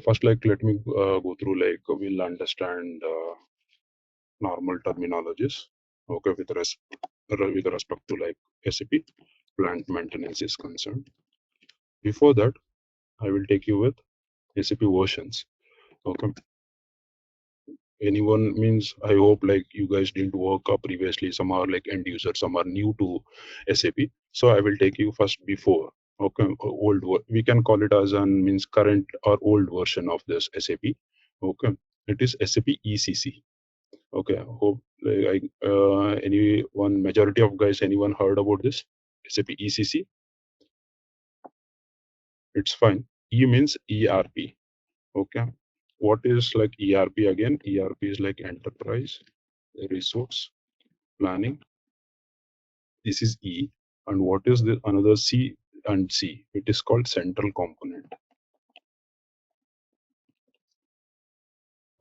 First, like, let me go through, like, we'll understand normal terminologies, okay, with respect to like SAP plant maintenance is concerned. Before that, I will take you with SAP versions. Okay. Anyone means I hope like you guys didn't work previously. Some are like end users, some are new to SAP. So I will take you first before. Okay, we can call it as an means current or old version of this SAP. Okay, it is SAP ECC. Okay, hope like anyone, majority of guys, anyone heard about this SAP ECC? It's fine. E means ERP. Okay, what is like ERP again? ERP is like enterprise resource planning. This is E. And what is the another C and C? It is called central component.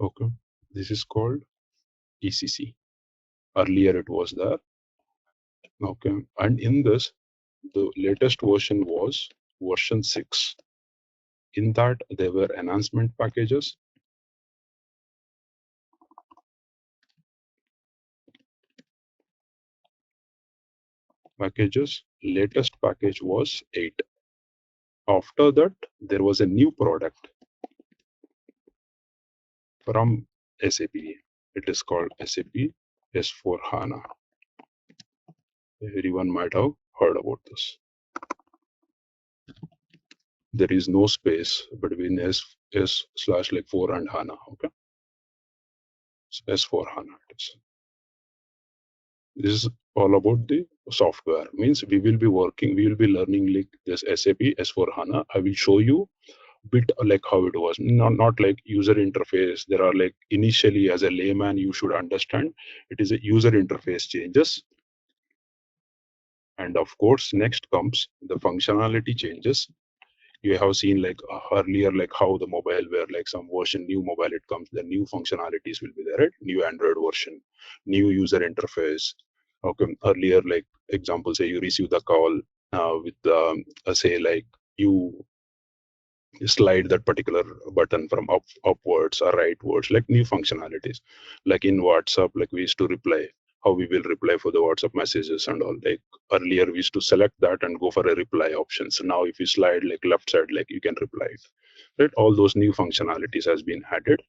Okay, this is called ECC. Earlier it was there. Okay, and in this, the latest version was version 6. In that, there were enhancement packages. Latest package was 8. After that, there was a new product from SAP. It is called SAP S4HANA. Everyone might have heard about this. There is no space between S/4 and HANA. Okay, S4HANA it is. This is all about the software. Means we will be learning like this SAP S4HANA. I will show you bit like how it was, not like user interface. There are like initially as a layman you should understand it is a user interface changes, and of course next comes the functionality changes. You have seen like earlier like how the mobile were like some version new mobile, it comes the new functionalities will be there, right? New Android version, new user interface. Okay, earlier like example, say you receive the call with say like you slide that particular button from upwards or rightwards, like new functionalities. Like in WhatsApp, like we used to reply, how we will reply for the WhatsApp messages and all. Like earlier we used to select that and go for a reply option. So now if you slide like left side, like you can reply it, right? All those new functionalities has been added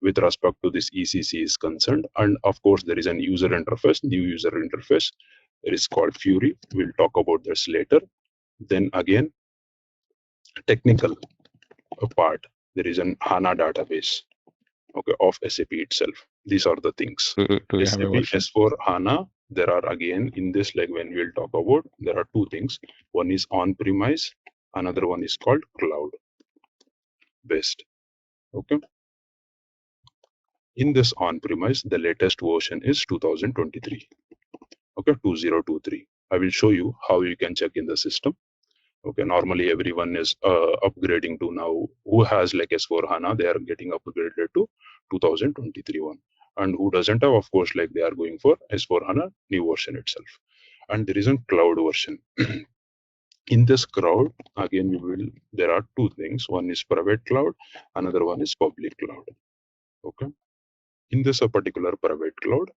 with respect to this ECC is concerned. And of course there is an user interface, new user interface. It is called Fury. We'll talk about this later. Then again, technical part, there is an HANA database, okay, of SAP itself. These are the things. Do you have a SAP version? S4 HANA, there are again in this, like when we'll talk about, there are two things. One is on-premise, another one is called cloud based. Okay. In this on-premise, the latest version is 2023. Okay, 2023. I will show you how you can check in the system. Okay, normally everyone is upgrading to now, who has like S4 HANA, they are getting upgraded to 2023 one. And who doesn't have, of course, like they are going for S4 HANA new version itself. And there is a cloud version. In this cloud, again, there are two things. One is private cloud, another one is public cloud. Okay. In this particular private cloud,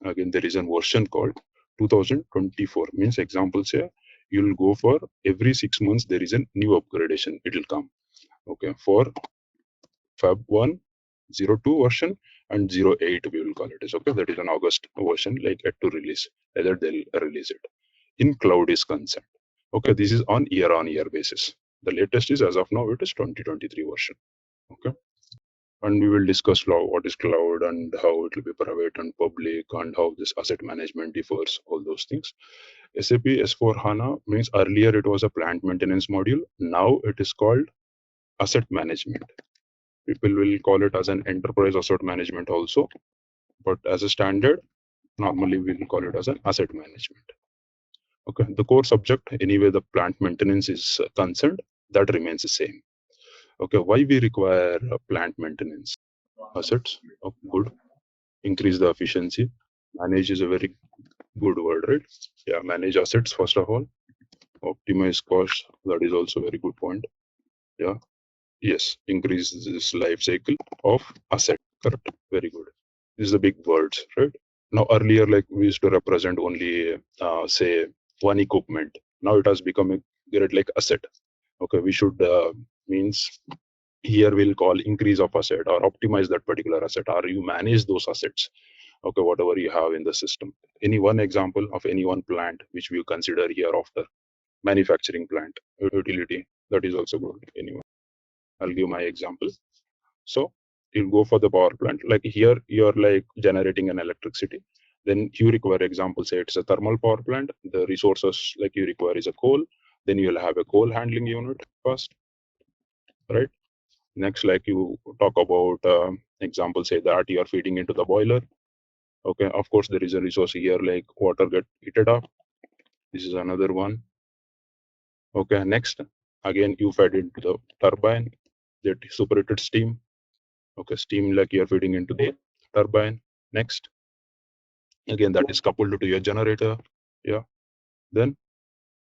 again, there is a version called 2024. Means example say, you'll go for every 6 months, there is a new upgradation, it will come. Okay, for Feb 102 version and 08 we will call it is. Okay, that is an August version, like yet to release, either they'll release it. In cloud is concerned. Okay, this is on year basis. The latest is as of now, it is 2023 version. Okay. And we will discuss what is cloud and how it will be private and public and how this asset management differs, all those things. SAP S4 HANA means earlier it was a plant maintenance module. Now it is called asset management. People will call it as an enterprise asset management also, but as a standard, normally we will call it as an asset management. Okay, the core subject, anyway, the plant maintenance is concerned, that remains the same. Okay, why we require plant maintenance? Assets, oh, good. Increase the efficiency. Manage is a very good word, right? Yeah, manage assets first of all. Optimize costs, that is also a very good point. Yeah. Yes, increase this life cycle of asset. Correct. Very good. This is the big words, right? Now earlier, like we used to represent only say one equipment. Now it has become a great like asset. Okay, we should means here we'll call increase of asset or optimize that particular asset, or you manage those assets. Okay, whatever you have in the system. Any one example of any one plant which we consider here after manufacturing plant, utility, that is also good. Anyone, I'll give my example. So you'll go for the power plant. Like here, you're like generating an electricity. Then you require example, say it's a thermal power plant. The resources like you require is a coal. Then you'll have a coal handling unit first, right? Next, like you talk about example, say that you are feeding into the boiler. Okay, of course there is a resource here like water get heated up. This is another one. Okay, next, again you fed into the turbine, that separated steam. Okay, steam like you're feeding into the turbine. Next, again that is coupled to your generator. Yeah, then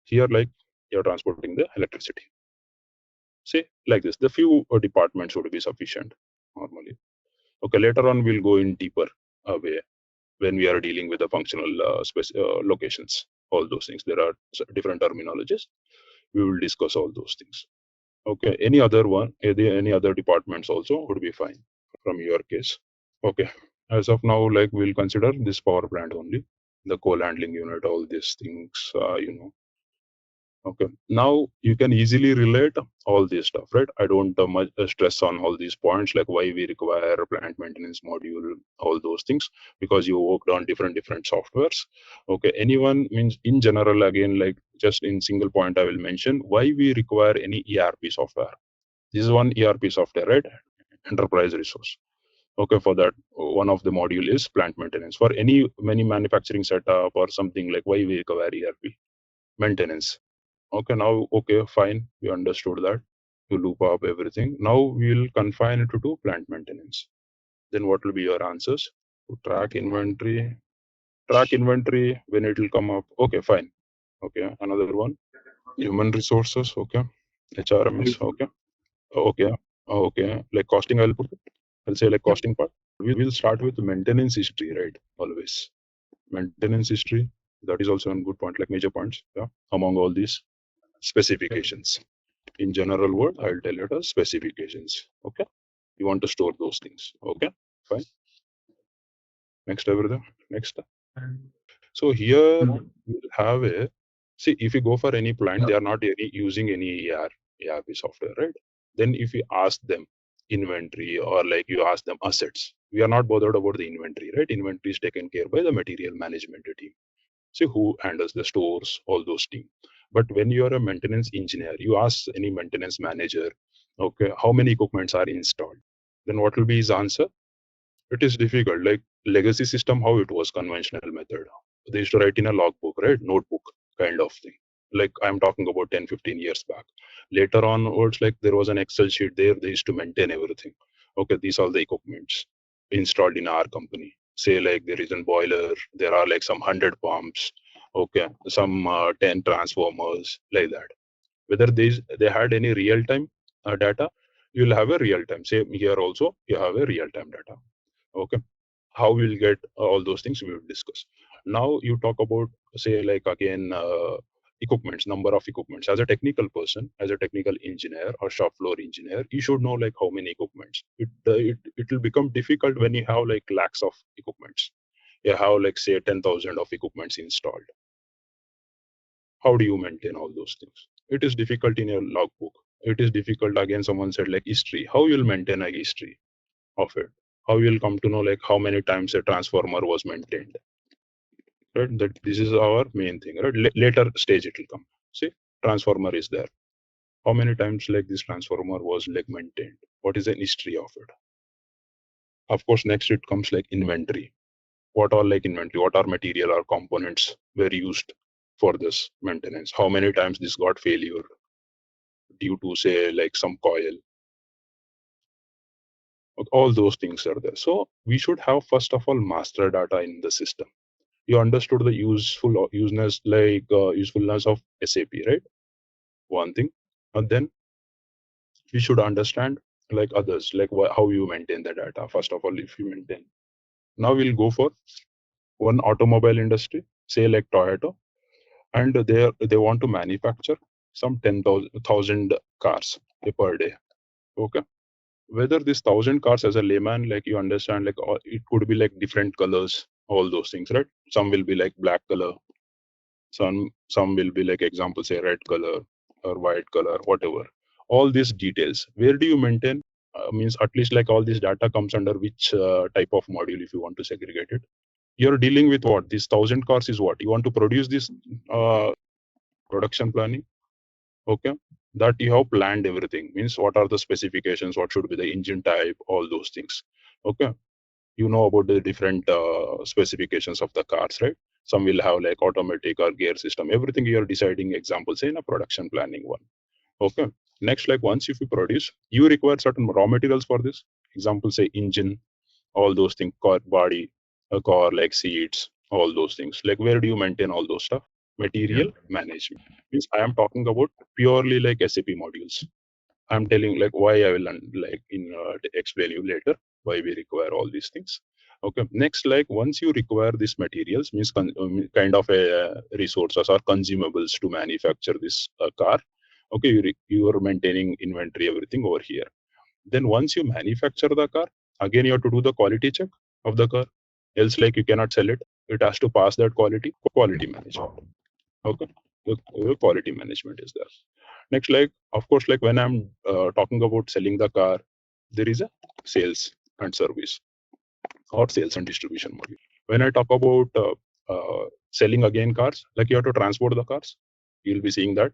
here like you're transporting the electricity. Say like this, the few departments would be sufficient normally. Okay, later on we'll go in deeper way when we are dealing with the functional locations, all those things. There are different terminologies. We will discuss all those things. Okay, any other one, any other departments also would be fine from your case. Okay, as of now, like we'll consider this power plant only, the coal handling unit, all these things, Okay, now you can easily relate all this stuff, right? I don't much stress on all these points, like why we require a plant maintenance module, all those things, because you worked on different softwares. Okay, anyone means in general, again, like just in single point, I will mention why we require any ERP software. This is one ERP software, right? Enterprise resource. Okay, for that, one of the module is plant maintenance. For many manufacturing setup or something, like why we require ERP maintenance. Okay, now, okay, fine. We understood that to loop up everything. Now we will confine it to plant maintenance. Then what will be your answers? To track inventory. Track inventory when it will come up. Okay, fine. Okay, another one. Human resources. Okay. HRMS. Okay. Okay. Okay. Like costing, I'll put it. I'll say like costing part. We will start with maintenance history, right? Always. Maintenance history. That is also a good point, like major points. Yeah. Among all these specifications. In general word, I'll tell it as specifications. Okay, you want to store those things. Okay, fine. Next, everything. Next. So here we'll have a, see, if you go for any plant, they are not using any ERP software, right? Then if you ask them inventory, or like you ask them assets, we are not bothered about the inventory, right? Inventory is taken care by the material management team. See who handles the stores, all those things. But when you are a maintenance engineer, you ask any maintenance manager, okay, how many equipments are installed? Then what will be his answer? It is difficult. Like legacy system, how it was conventional method. They used to write in a logbook, right? Notebook kind of thing. Like I'm talking about 10, 15 years back. Later onwards, like there was an Excel sheet there. They used to maintain everything. Okay, these are the equipments installed in our company. Say like there is a boiler, there are like some 100 pumps, okay, some 10 transformers, like that. Whether they had any real time data, you'll have a real time. Say here also you have a real time data. Okay, how we'll get all those things we will discuss. Now you talk about, say like again, equipments, number of equipments. As a technical person, as a technical engineer or shop floor engineer, you should know like how many equipments. It will become difficult when you have like lakhs of equipments. You have like say 10,000 of equipments installed. How do you maintain all those things? It is difficult in your logbook. It is difficult, again, someone said like history. How you'll maintain a history of it? How you'll come to know like how many times a transformer was maintained? Right? That this is our main thing. Right? Later stage it will come. See, transformer is there. How many times like this transformer was like maintained? What is the history of it? Of course, next it comes like inventory. What are like inventory? What are material or components were used for this maintenance? How many times this got failure due to say like some coil? All those things are there. So we should have first of all master data in the system. You understood the usefulness, like usefulness of SAP, right? One thing. And then you should understand like others, like how you maintain the data. First of all, if you maintain. Now we'll go for one automobile industry, say like Toyota, and they want to manufacture some 10,000 cars per day. Okay. Whether this 1,000 cars, as a layman, like you understand, like it could be like different colors, all those things, right? Some will be like black color, some will be like, example, say red color or white color, whatever. All these details, where do you maintain? Means at least like all this data comes under which type of module, if you want to segregate it. You're dealing with what? This 1,000 cars is what? You want to produce this production planning. Okay. That you have planned everything. Means what are the specifications? What should be the engine type? All those things. Okay. You know about the different specifications of the cars, right? Some will have like automatic or gear system. Everything you are deciding, example, say in a production planning one. Okay. Next, like once if you produce, you require certain raw materials for this. Example, say engine, all those things, car body, a car like seats, all those things. Like where do you maintain all those stuff? Material management. Means I am talking about purely like SAP modules. I'm telling like why I will like explain you later why we require all these things. Okay. Next, like once you require these materials, means kind of a resources or consumables to manufacture this car. Okay, you are maintaining inventory, everything over here. Then once you manufacture the car, again you have to do the quality check of the car. Else, like you cannot sell it. It has to pass that quality management. Okay, the quality management is there. Next, like of course, like when I'm talking about selling the car, there is a sales and service or sales and distribution module. When I talk about selling again cars, like you have to transport the cars, you'll be seeing that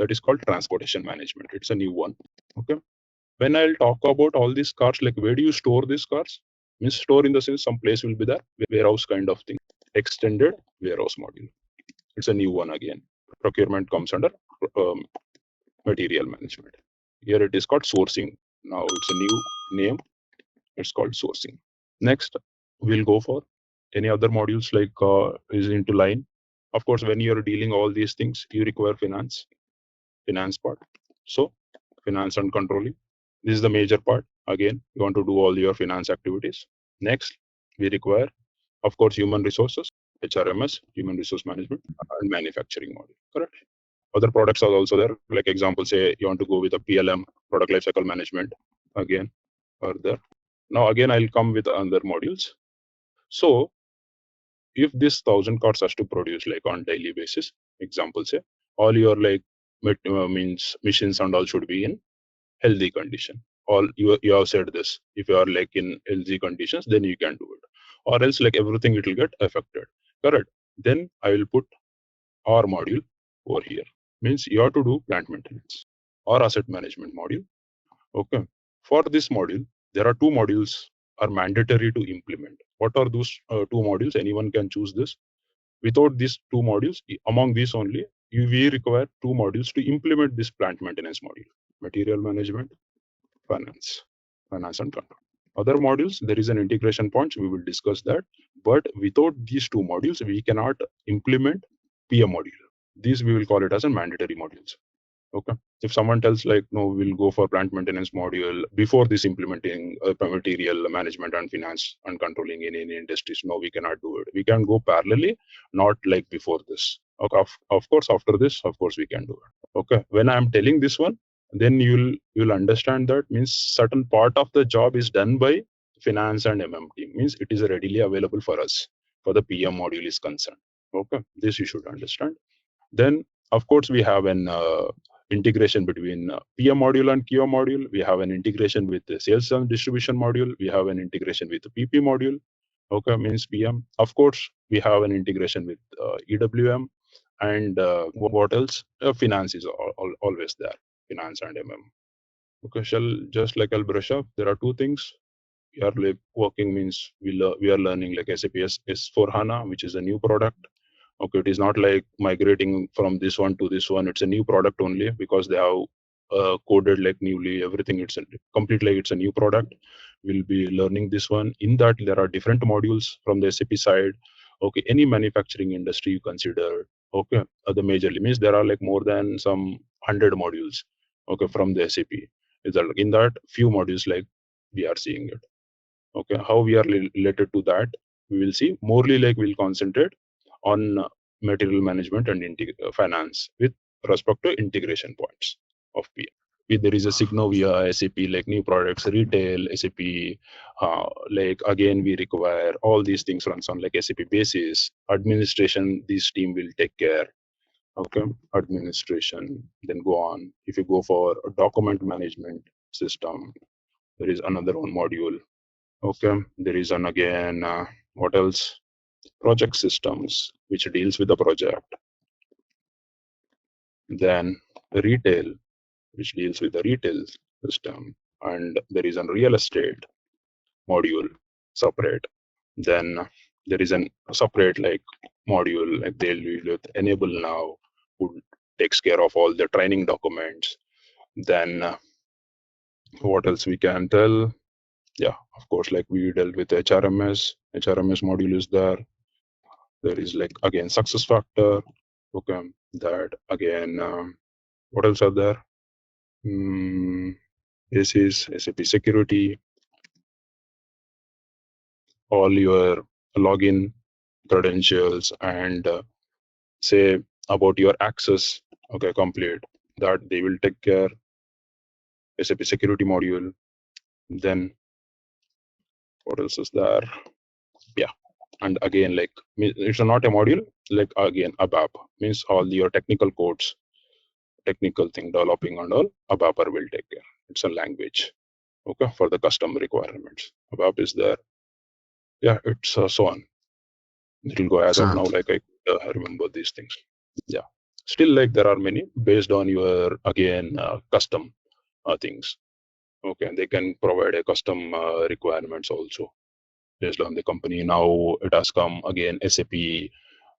is called transportation management. It's a new one. Okay. When I'll talk about all these cars, like where do you store these cars? Means store in the sense some place will be there, warehouse kind of thing. Extended warehouse module. It's a new one again. Procurement comes under um, material management. Here it is called sourcing. Now it's a new name. It's called sourcing. Next, we'll go for any other modules like is into line. Of course, when you're dealing all these things, you require finance part. So finance and controlling. This is the major part. Again, you want to do all your finance activities. Next, we require, of course, human resources, HRMS, human resource management, and manufacturing module. Correct. Other products are also there. Like example, say you want to go with a PLM, product lifecycle management. Again, are there. Now again, I'll come with other modules. So if this 1,000 cars has to produce like on daily basis, example, say all your like means machines and all should be in healthy condition. All you have said this. If you are like in healthy conditions, then you can do it. Or else like everything it will get affected. Correct. Then I will put our module over here. Means you have to do plant maintenance or asset management module. Okay. For this module, there are two modules are mandatory to implement. What are those two modules? Anyone can choose this. Without these two modules, among these only, we require two modules to implement this plant maintenance module. Material management, finance and control. Other modules, there is an integration point. We will discuss that. But without these two modules, we cannot implement PM module. These we will call it as a mandatory modules. Okay. If someone tells like, no, we'll go for plant maintenance module before this implementing material management and finance and controlling in any industries, no, we cannot do it. We can go parallelly, not like before this. Okay. Of course, after this, of course, we can do it. Okay. When I'm telling this one, then you'll understand that means certain part of the job is done by finance and MMT. Means it is readily available for us for the PM module is concerned. Okay. This you should understand. Then, of course, we have an integration between PM module and QM module. We have an integration with the sales and distribution module. We have an integration with the PP module. Okay, means PM. Of course, we have an integration with EWM. And what else? Finance is always there. Finance and MM. Okay, I'll brush up. There are two things. We are like working means we are learning like SAP S4 HANA, which is a new product. Okay, it is not like migrating from this one to this one. It's a new product only because they have coded like newly everything. It's completely it's a new product. We'll be learning this one. In that there are different modules from the SAP side. Okay, any manufacturing industry you consider. Okay, the majorly means there are like more than some 100 modules. Okay, from the SAP. is that in that few modules like we are seeing it. Okay, how we are related to that, we will see morely like we'll concentrate on material management and finance with respect to integration points of PM. There is a Signovia, SAP like new products, retail, SAP like again we require all these things runs on like SAP basis. Administration, this team will take care. Okay, administration. Then go on. If you go for a document management system, there is another one module. Okay, there is an again what else? Project systems, which deals with the project. Then retail, which deals with the retail system, and there is a real estate module separate. Then there is a separate like module like they'll deal with enable now, who takes care of all the training documents. Then what else we can tell? Yeah, of course, like we dealt with HRMS module is there. There is like again success factor. Okay, that again what else are there? This is SAP security, all your login credentials, and say about your access. Okay, complete that they will take care. SAP security module. Then what else is there? Yeah, and again like it's not a module, like again ABAP means all your technical codes, technical thing developing and all ABAP will take care. It's a language, okay, for the custom requirements. ABAP is there. Yeah, it's so on. It will go as of now, like I remember these things. Yeah, still like there are many based on your again custom things. Okay, they can provide a custom requirements also based on the company. Now it has come again SAP. They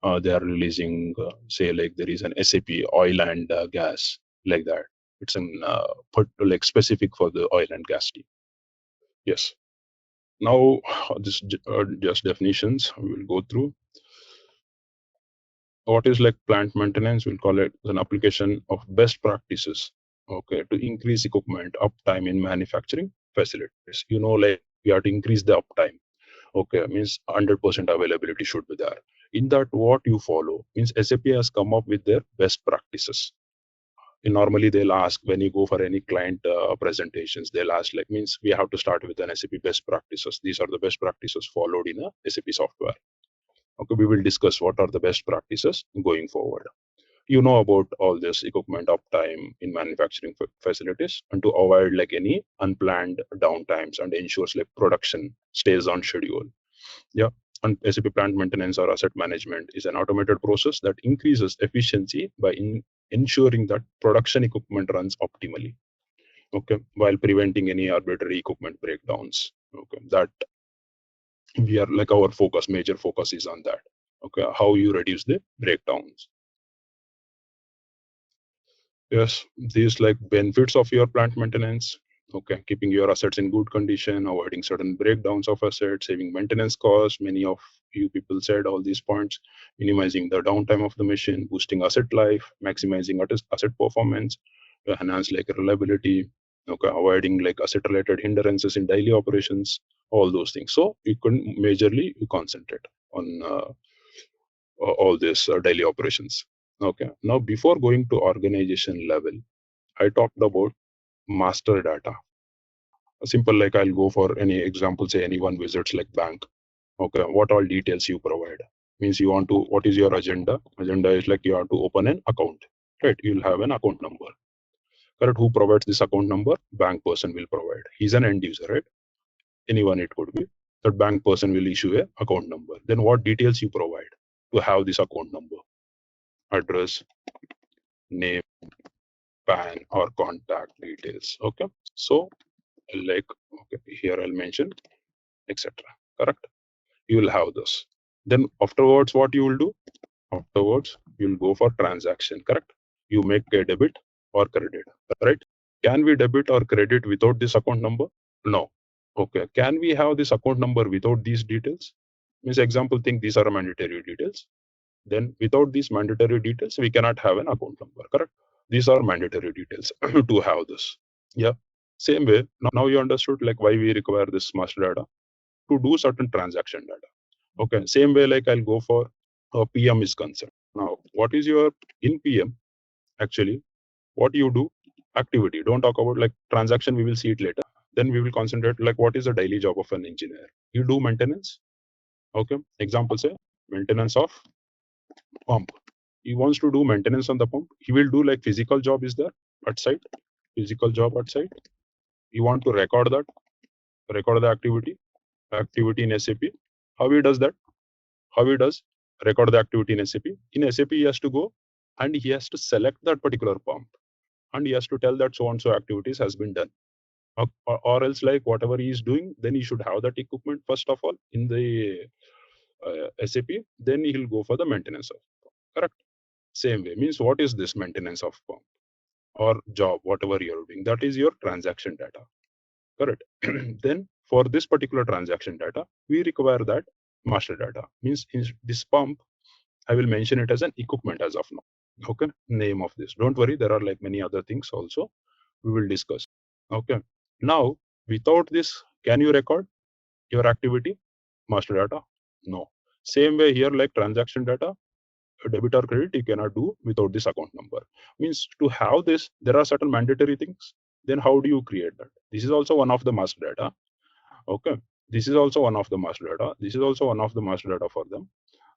are releasing say like there is an SAP oil and gas like that. It's an put like specific for the oil and gas team. Yes. Now this just definitions we will go through. What is like plant maintenance? We'll call it an application of best practices, okay, to increase equipment uptime in manufacturing facilities. You know, like we have to increase the uptime. Okay, means 100% availability should be there. In that, what you follow means SAP has come up with their best practices. And normally they'll ask when you go for any client presentations, they'll ask like means we have to start with an SAP best practices. These are the best practices followed in a SAP software. Okay, we will discuss what are the best practices going forward. You know about all this equipment uptime in manufacturing facilities, and to avoid like any unplanned downtimes and ensures like production stays on schedule. Yeah, and SAP plant maintenance or asset management is an automated process that increases efficiency by ensuring that production equipment runs optimally. Okay, while preventing any arbitrary equipment breakdowns. Okay, that we are like our focus, major focus is on that. Okay, how you reduce the breakdowns. Yes, these like benefits of your plant maintenance. Okay, keeping your assets in good condition, avoiding certain breakdowns of assets, saving maintenance costs. Many of you people said all these points. Minimizing the downtime of the machine, boosting asset life, maximizing asset performance, to enhance like reliability. Okay, avoiding like asset related hindrances in daily operations, all those things. So you can majorly you concentrate on all these daily operations. Okay, now before going to organization level, I talked about master data. Simple, like I'll go for any example, say anyone visits like bank. Okay, what all details you provide? Means you want to, what is your agenda? Agenda is like you have to open an account, right? You'll have an account number. Correct? Who provides this account number? Bank person will provide. He's an end user, right? Anyone it could be. That bank person will issue a account number. Then what details you provide to have this account number? Address, name, PAN or contact details. Okay, so like okay, here I'll mention etc. Correct? You will have this. Then afterwards, what you will do? Afterwards, you'll go for transaction. Correct? You make a debit or credit. Right? Can we debit or credit without this account number? No. Okay. Can we have this account number without these details? Means example, think these are mandatory details. Then without these mandatory details, we cannot have an account number. Correct? These are mandatory details to have this. Yeah. Same way, now you understood like why we require this master data to do certain transaction data. Okay, same way like I'll go for PM is concerned. Now, what is your in PM actually? What you do? Activity. Don't talk about like transaction. We will see it later. Then we will concentrate like what is the daily job of an engineer. You do maintenance. Okay. Example say maintenance of pump. He wants to do maintenance on the pump. He will do like physical job is there at site. Physical job at site. You want to record that. Record the activity in SAP. How he does that? How he does record the activity in SAP? In SAP, he has to go and he has to select that particular pump and he has to tell that so and so activities has been done. Or else, like whatever he is doing, then he should have that equipment first of all in the SAP. Then he'll go for the maintenance of pump. Correct. Same way means what is this maintenance of pump or job, whatever you're doing? That is your transaction data. Correct. Then for this particular transaction data, we require that master data. Means in this pump, I will mention it as an equipment as of now. Okay, name of this. Don't worry, there are like many other things also we will discuss. Okay. Now, without this, can you record your activity? Master data? No. Same way here, like transaction data, debit or credit, you cannot do without this account number. Means to have this, there are certain mandatory things. Then how do you create that? This is also one of the master data. Okay. This is also one of the master data. This is also one of the master data for them.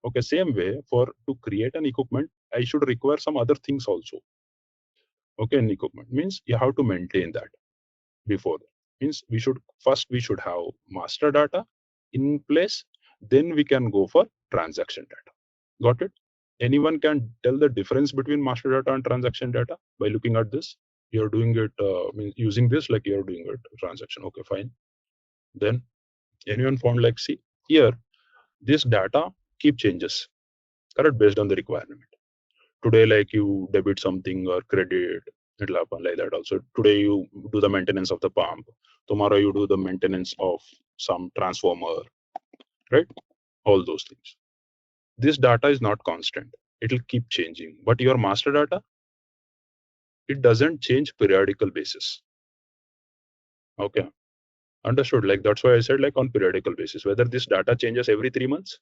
Okay. Same way, for to create an equipment, I should require some other things also. Okay. An equipment means you have to maintain that before that. Means we should have master data in place, then we can go for transaction data. Got it? Anyone can tell the difference between master data and transaction data by looking at this? You're doing it using this like you're doing it transaction. Okay, fine. Then anyone found like, see here, this data keep changes, correct, based on the requirement. Today like you debit something or credit, it'll happen like that also. Today you do the maintenance of the pump, tomorrow you do the maintenance of some transformer, right? All those things. This data is not constant, it'll keep changing. But your master data, it doesn't change periodical basis. Okay, understood. Like that's why I said like on periodical basis, whether this data changes every 3 months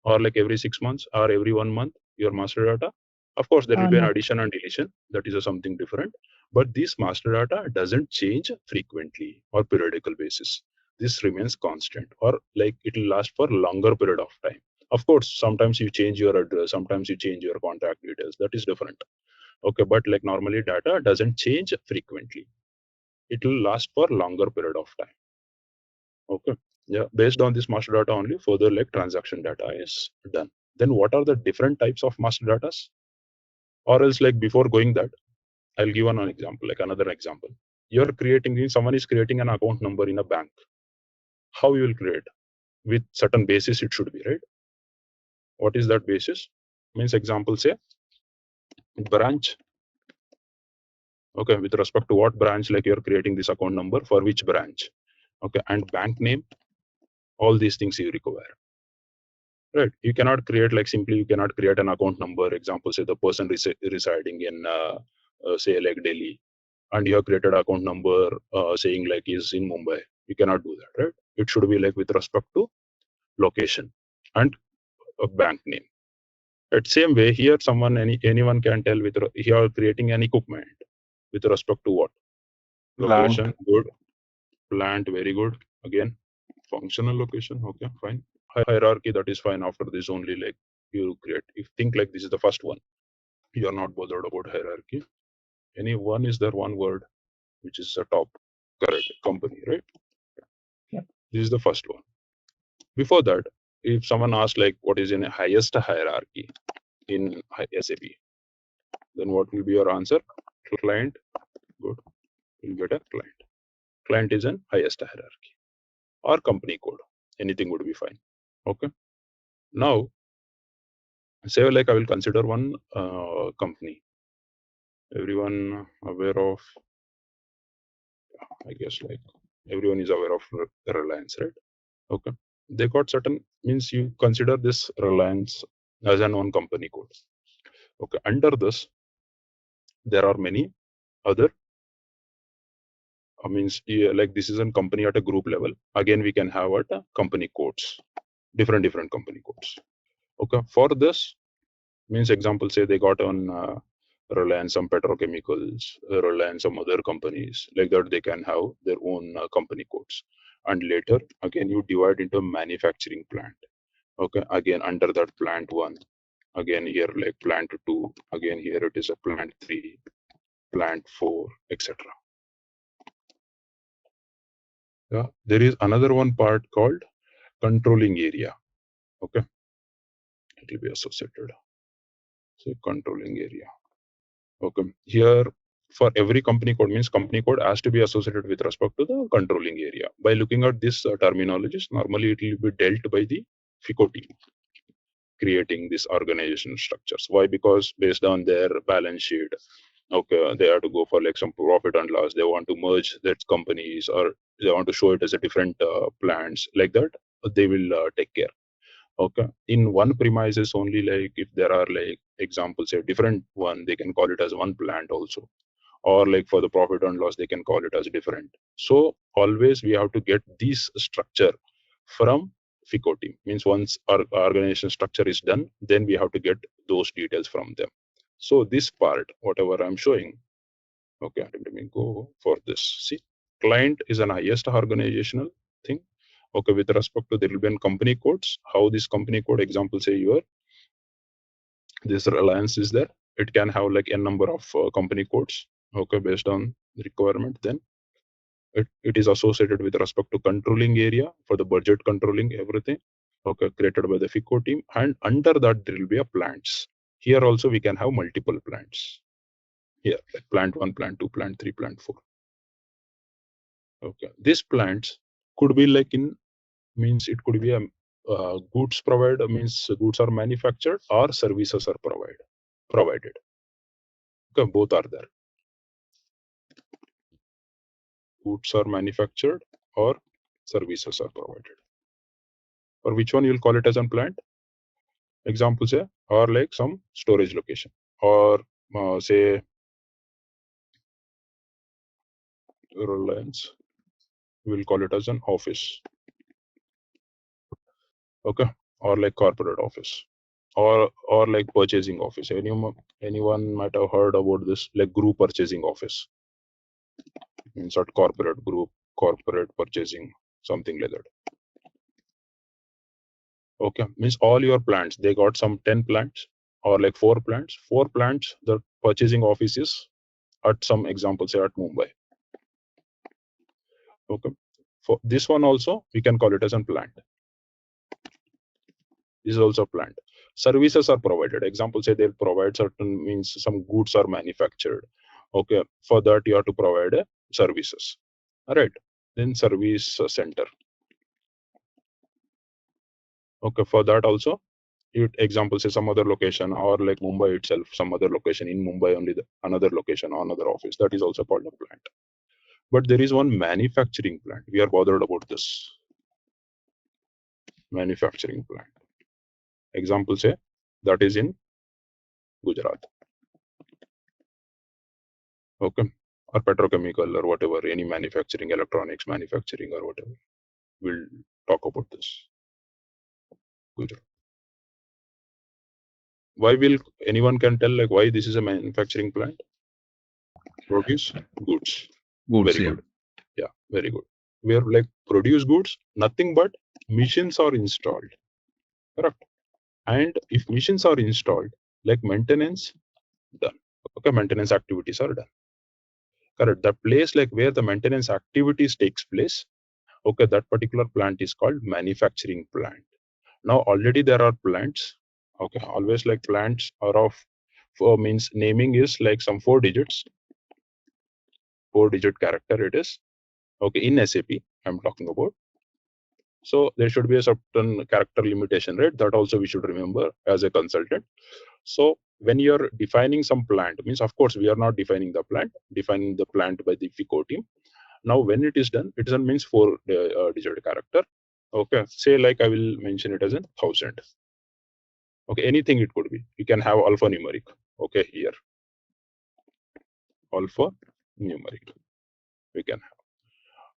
or like every 6 months or every 1 month, your master data. Of course, there will be an No. addition and deletion. That is something different. But this master data doesn't change frequently or periodical basis. This remains constant or like it will last for longer period of time. Of course, sometimes you change your address, sometimes you change your contact details. That is different. Okay, but like normally data doesn't change frequently. It will last for longer period of time. Okay. Yeah, based on this master data only, further like transaction data is done. Then what are the different types of master data? Or else like before going that, I'll give an example, like another example. You're creating, someone is creating an account number in a bank. How you will create? With certain basis it should be, right? What is that basis? Means example say branch. Okay, with respect to what branch, like you're creating this account number for which branch. Okay, and bank name, all these things you require. Right, you cannot create like simply you cannot create an account number. Example, say the person residing in say like Delhi, and you have created account number saying like is in Mumbai. You cannot do that, right? It should be like with respect to location and a bank name. At same way here, anyone can tell with you are creating an equipment with respect to what? Location. Plant. Good. Plant, very good. Again, functional location. Okay, fine. Hierarchy, that is fine. After this only like you create. If think like this is the first one, you are not bothered about hierarchy. Any one is there one word which is the top. Correct. Company, right? Yep. This is the first one. Before that, if someone asks like what is in a highest hierarchy in SAP, then what will be your answer? Client. Good. You'll get a client. Client is in highest hierarchy. Or company code. Anything would be fine. Okay. Now, say like I will consider one company. Everyone aware of, I guess like everyone is aware of Reliance, right? Okay. They got certain, means you consider this Reliance as an one company code. Okay. Under this, there are many other Means like this is a company at a group level. Again, we can have at company codes, different company codes. Okay, for this means example, say they got on Reliance some petrochemicals, Reliance some other companies like that. They can have their own company codes, and later again you divide into a manufacturing plant. Okay, again under that plant 1, again here like plant 2, again here it is a plant 3, plant 4, etc. Yeah, there is another one part called controlling area. Okay, it will be associated. So controlling area. Okay, here for every company code means company code has to be associated with respect to the controlling area. By looking at this terminologies, normally it will be dealt by the FICO team creating these organizational structures. Why? Because based on their balance sheet, okay, they have to go for like some profit and loss. They want to merge that companies, or they want to show it as a different plants like that. They will take care. Okay, in one premises only, like if there are like examples, a different one, they can call it as one plant also, or like for the profit and loss they can call it as different. So always we have to get this structure from FICO team. Means once our organization structure is done, then we have to get those details from them. So this part, whatever I'm showing, okay, let me go for this. See, client is an highest organizational thing. Okay, with respect to the relevant company codes, how this company code, example, say your this Reliance is there, it can have like a number of company codes. Okay, based on the requirement, then it is associated with respect to controlling area for the budget controlling everything. Okay, created by the FICO team, and under that there will be a plants. Here also we can have multiple plants. Here, like plant 1, plant 2, plant 3, plant 4. Okay, these plants could be like in means it could be a goods provided, means goods are manufactured or services are provided. Okay, both are there. Goods are manufactured or services are provided. For which one you'll call it as a plant? Example say, or like some storage location, or say Reliance, we'll call it as an office. Okay, or like corporate office, or like purchasing office. Anyone might have heard about this, like group purchasing office. Means at corporate group, corporate purchasing, something like that. Okay, means all your plants, they got some 10 plants or like 4 plants. 4 plants, the purchasing office is at some example, say at Mumbai. Okay, for this one also, we can call it as a plant. This is also a plant. Services are provided. Example, say they'll provide certain means some goods are manufactured. Okay, for that you have to provide services. All right, then service center. Okay, for that also, example say some other location, or like Mumbai itself, some other location in Mumbai only, another location, another office, that is also called a plant. But there is one manufacturing plant. We are bothered about this manufacturing plant. Example say that is in Gujarat. Okay, or petrochemical or whatever, any manufacturing, electronics manufacturing or whatever. We'll talk about this. Gujarat. Why will anyone can tell like why this is a manufacturing plant? Produce goods. Goods, Very yeah. good. Yeah, very good. We are like produce goods, nothing but machines are installed. Correct. And if machines are installed, like maintenance done. Okay, maintenance activities are done. Correct. The place like where the maintenance activities takes place. Okay, that particular plant is called manufacturing plant. Now already there are plants. Okay, always like plants are of means naming is like some 4 digits, 4-digit character it is. Okay, in SAP I'm talking about. So there should be a certain character limitation, right? That also we should remember as a consultant. So when you're defining some plant, means of course we are not defining the plant, defining the plant by the FICO team. Now when it is done, it means 4-digit character. Okay, say like I will mention it as 1,000. Okay, anything it could be. You can have alphanumeric. Okay, here alphanumeric we can have.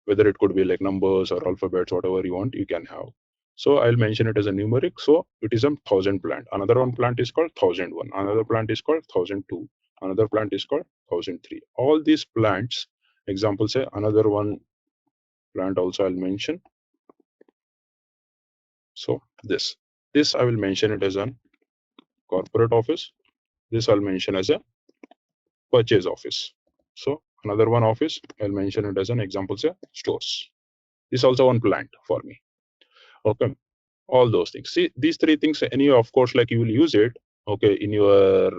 whether it could be like numbers or alphabets, whatever you want, you can have. So I'll mention it as a numeric. So it is a 1000 plant. Another one plant is called 1001. Another plant is called 1002. Another plant is called 1003. All these plants, example say another one plant also I'll mention. So this I will mention it as a corporate office. This I'll mention as a purchase office. So another one office, I'll mention it as an example, say stores. This is also one plant for me. Okay, all those things. See, these three things, any of course, like you will use it, okay, in your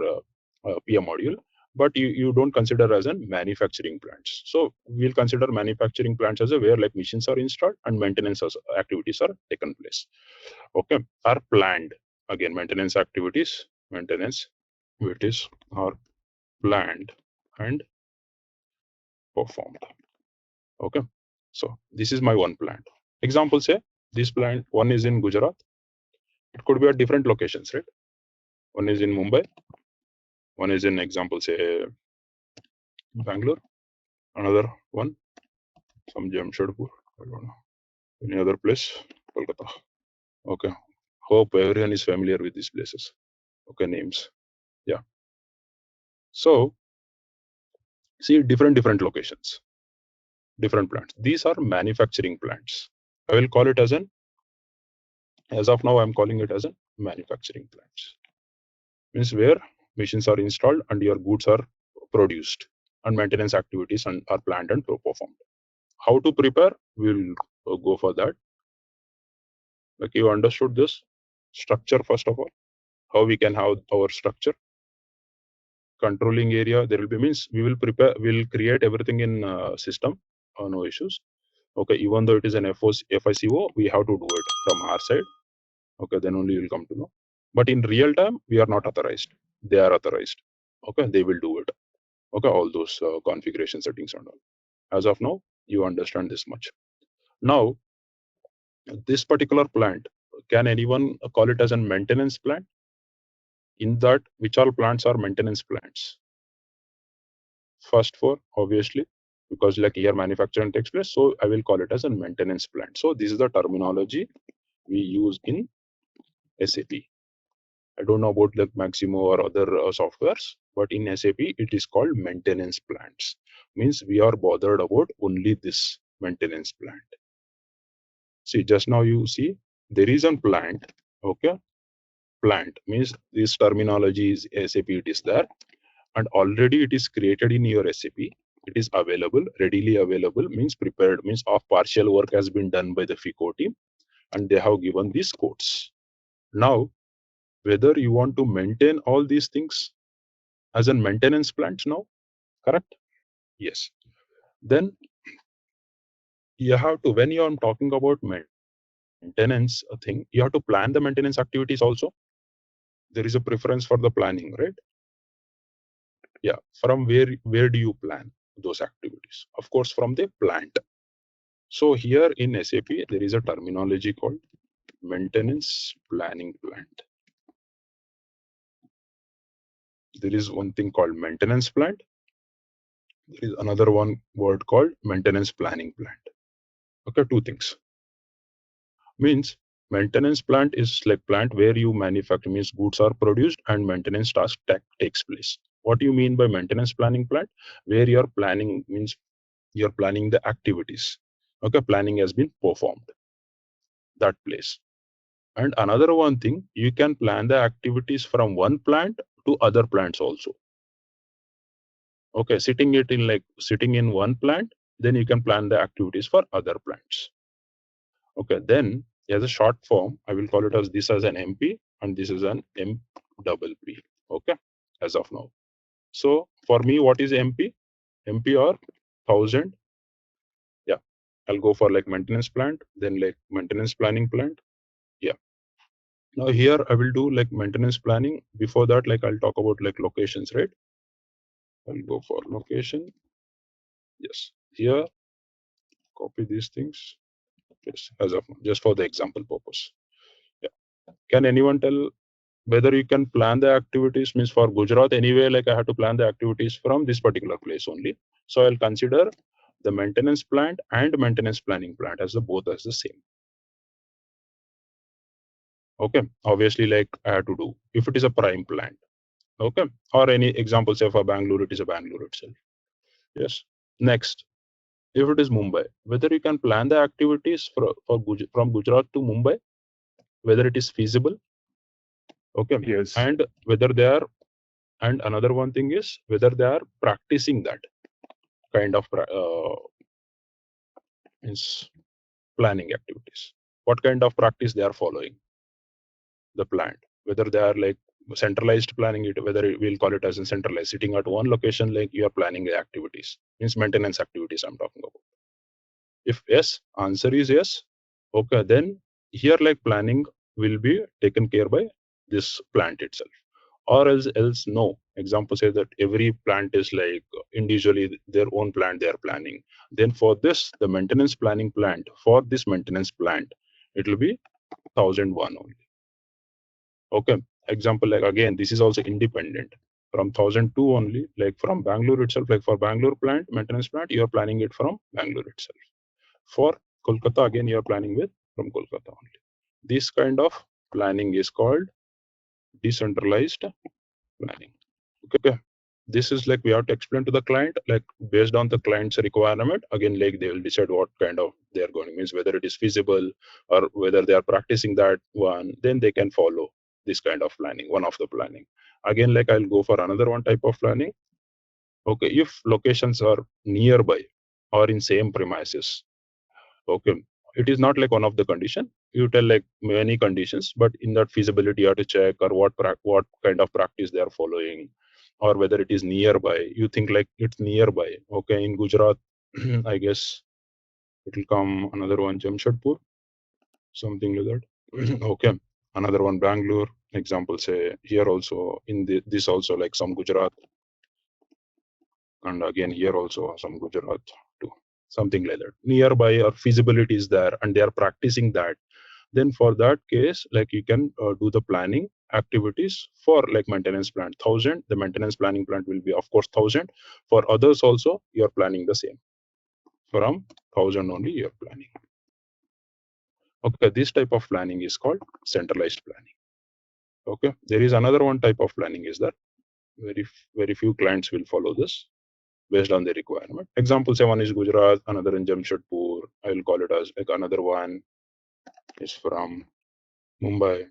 PM module, but you don't consider as an manufacturing plants. So we'll consider manufacturing plants as a where like machines are installed and maintenance activities are taken place. Okay, are planned. Again, maintenance activities are planned and performed. Okay, so this is my one plant. Example say this plant, one is in Gujarat. It could be at different locations, right? One is in Mumbai. One is in example say Bangalore. Another one some Jamshedpur. I don't know any other place. Kolkata. Okay. Hope everyone is familiar with these places. Okay, names. Yeah. So see different locations, different plants. These are manufacturing plants. I will call it as an, as of now I'm calling it as a manufacturing plants. Means where machines are installed and your goods are produced and maintenance activities are planned and performed. How to prepare? We'll go for that. Like you understood this structure first of all, how we can have our structure. Controlling area, there will be means we will prepare, we'll create everything in system, no issues. Okay, even though it is an FICO, we have to do it from our side. Okay, then only you'll come to know. But in real time, we are not authorized. They are authorized. Okay, they will do it. Okay, all those configuration settings and all. As of now, you understand this much. Now, this particular plant, can anyone call it as a maintenance plant? In that, which all plants are maintenance plants? First four, obviously, because like here manufacturing takes place, so I will call it as a maintenance plant. So this is the terminology we use in SAP. I don't know about like Maximo or other softwares, but in SAP it is called maintenance plants. Means we are bothered about only this maintenance plant. See, just now you see there is a plant. Okay, plant means this terminology is SAP. It is there, and already it is created in your SAP. It is available, readily available. Means prepared. Means of partial work has been done by the FICO team, and they have given these codes. Now, whether you want to maintain all these things as a maintenance plant now, correct? Yes. Then you have to, when you are talking about maintenance thing, you have to plan the maintenance activities also. There is a preference for the planning, right? Yeah. From where do you plan those activities? Of course, from the plant. So here in SAP, there is a terminology called maintenance planning plant. There is one thing called maintenance plant. There is another one word called maintenance planning plant. Okay, two things. Means maintenance plant is like plant where you manufacture, means goods are produced and maintenance task takes place. What do you mean by maintenance planning plant? Where you're planning, means you're planning the activities. Okay, planning has been performed. That place. And another one thing, you can plan the activities from one plant to other plants also. Okay, sitting in one plant, then you can plan the activities for other plants. Okay, then as a short form, I will call it as this as an MP and this is an MPP. Okay, as of now. So for me, what is MP? MP or 1000. Yeah, I'll go for like maintenance plant, then like maintenance planning plant. Yeah. Now here I will do like maintenance planning. Before that, like I'll talk about like locations, right? I'll go for location. Yes. Here, copy these things. Yes, as of now, just for the example purpose. Yeah. Can anyone tell whether you can plan the activities? Means for Gujarat anyway, like I have to plan the activities from this particular place only. So I'll consider the maintenance plant and maintenance planning plant as the both as the same. Okay, obviously, like I have to do if it is a prime plant. Okay, or any example, say for Bangalore, it is a Bangalore itself. Yes. Next, if it is Mumbai, whether you can plan the activities from Gujarat to Mumbai, whether it is feasible. Okay. Yes. And whether they are, and another one thing is whether they are practicing that kind of means planning activities. What kind of practice they are following the plant, whether they are like centralized planning it, whether we'll call it as a centralized, sitting at one location, like you are planning the activities, means maintenance activities I'm talking about. If yes, answer is yes. Okay, then here like planning will be taken care by this plant itself. Or else no. Example say that every plant is like individually their own plant they are planning. Then for this, the maintenance planning plant, for this maintenance plant, it will be 1001 only. Okay. Example, like again, this is also independent. From 1002 only, like from Bangalore itself, like for Bangalore plant, maintenance plant, you are planning it from Bangalore itself. For Kolkata, again, you are planning with from Kolkata only. This kind of planning is called decentralized planning. Okay. This is like we have to explain to the client, like based on the client's requirement. Again, like they will decide what kind of they are going, means whether it is feasible or whether they are practicing that one, then they can follow this kind of planning, one of the planning. Again, like I'll go for another one type of planning. Okay, if locations are nearby or in same premises, okay, it is not like one of the condition. You tell like many conditions, but in that feasibility you have to check or what kind of practice they are following, or whether it is nearby. You think like it's nearby. Okay, in Gujarat, I guess it will come another one, Jamshedpur, something like that. Okay, another one, Bangalore. Example, say here also in this also like some Gujarat, and again here also some Gujarat too, something like that. Nearby or feasibility is there, and they are practicing that. Then for that case, like you can do the planning activities for like maintenance plant 1000. The maintenance planning plant will be of course 1000. For others also, you are planning the same. From 1000 only you are planning. Okay, this type of planning is called centralized planning. Okay, there is another one type of planning is that very few clients will follow this based on their requirement. Example, say one is Gujarat, another in Jamshedpur. I will call it as like another one is from Mumbai.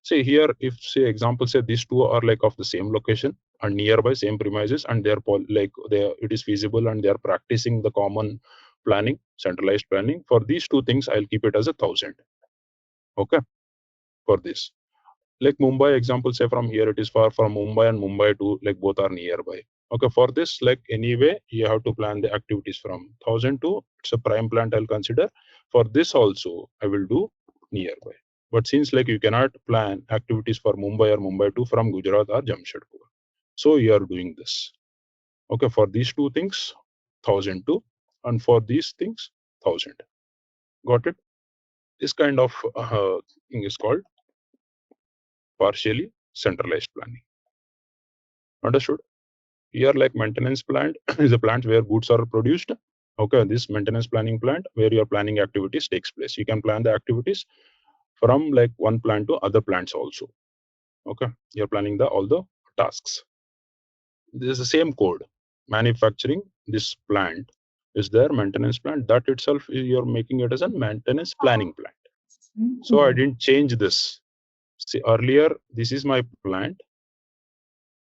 See here, if say example, say these two are like of the same location and nearby same premises, and they're like it is feasible and they are practicing the common planning, centralized planning. For these two things, I'll keep it as 1000. Okay, for this. Like Mumbai example, say from here it is far from Mumbai and Mumbai to like both are nearby. Okay, for this, like anyway, you have to plan the activities from 1000 to it's a prime plant I'll consider. For this also, I will do nearby. But since like you cannot plan activities for Mumbai or Mumbai to from Gujarat or Jamshedpur, so you are doing this. Okay, for these two things, 1002, and for these things, 1000. Got it? This kind of thing is called partially centralized planning. Understood? Here, like maintenance plant is a plant where goods are produced. Okay, this maintenance planning plant where your planning activities takes place. You can plan the activities from like one plant to other plants also. Okay, you're planning all the tasks. This is the same code. Manufacturing, this plant is their maintenance plant. That itself is you're making it as a maintenance planning plant. So I didn't change this. See, earlier this is my plant.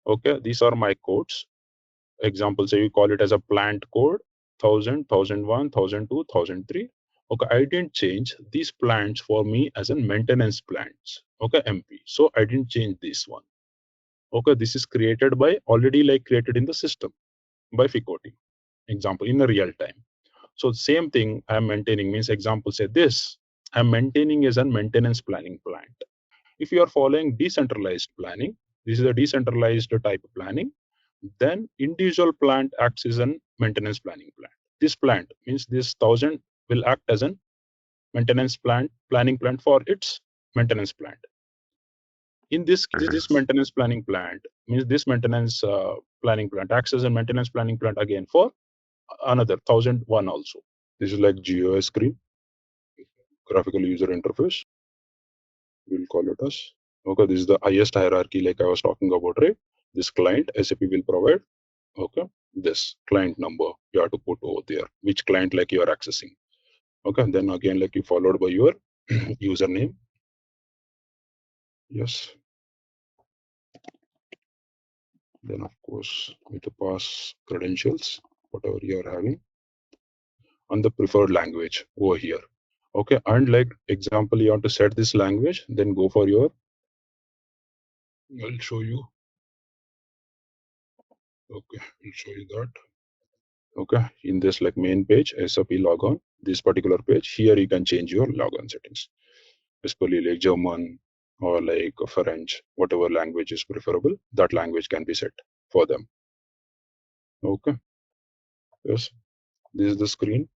Okay, these are my codes. Example, say you call it as a plant code 1000, 1001, 1002, 1003. Okay, I didn't change these plants for me as a maintenance plants. Okay, MP. So I didn't change this one. Okay, this is created by already like created in the system by Ficoti. Example, in a real time. So same thing I'm maintaining means example say this I'm maintaining as a maintenance planning plant. If you are following decentralized planning, this is a decentralized type of planning, then individual plant acts as a maintenance planning plant. This plant means this 1000 will act as a maintenance planning plant for its maintenance plant. In this case, this maintenance planning plant means this maintenance planning plant acts as a maintenance planning plant again for another 1001 also. This is like GUI screen, graphical user interface. We'll call it as, okay, this is the highest hierarchy like I was talking about, right? This client SAP will provide, okay, this client number you have to put over there, which client like you are accessing. Okay, then again like you followed by your username. Yes. Then of course you need to pass credentials, whatever you are having, on the preferred language over here. Okay, and like example, you want to set this language, then go for your, I'll show you. Okay, I'll show you that. Okay, in this like main page, SAP logon, this particular page, here you can change your logon settings. Basically like German or like French, whatever language is preferable, that language can be set for them. Okay, yes, this is the screen.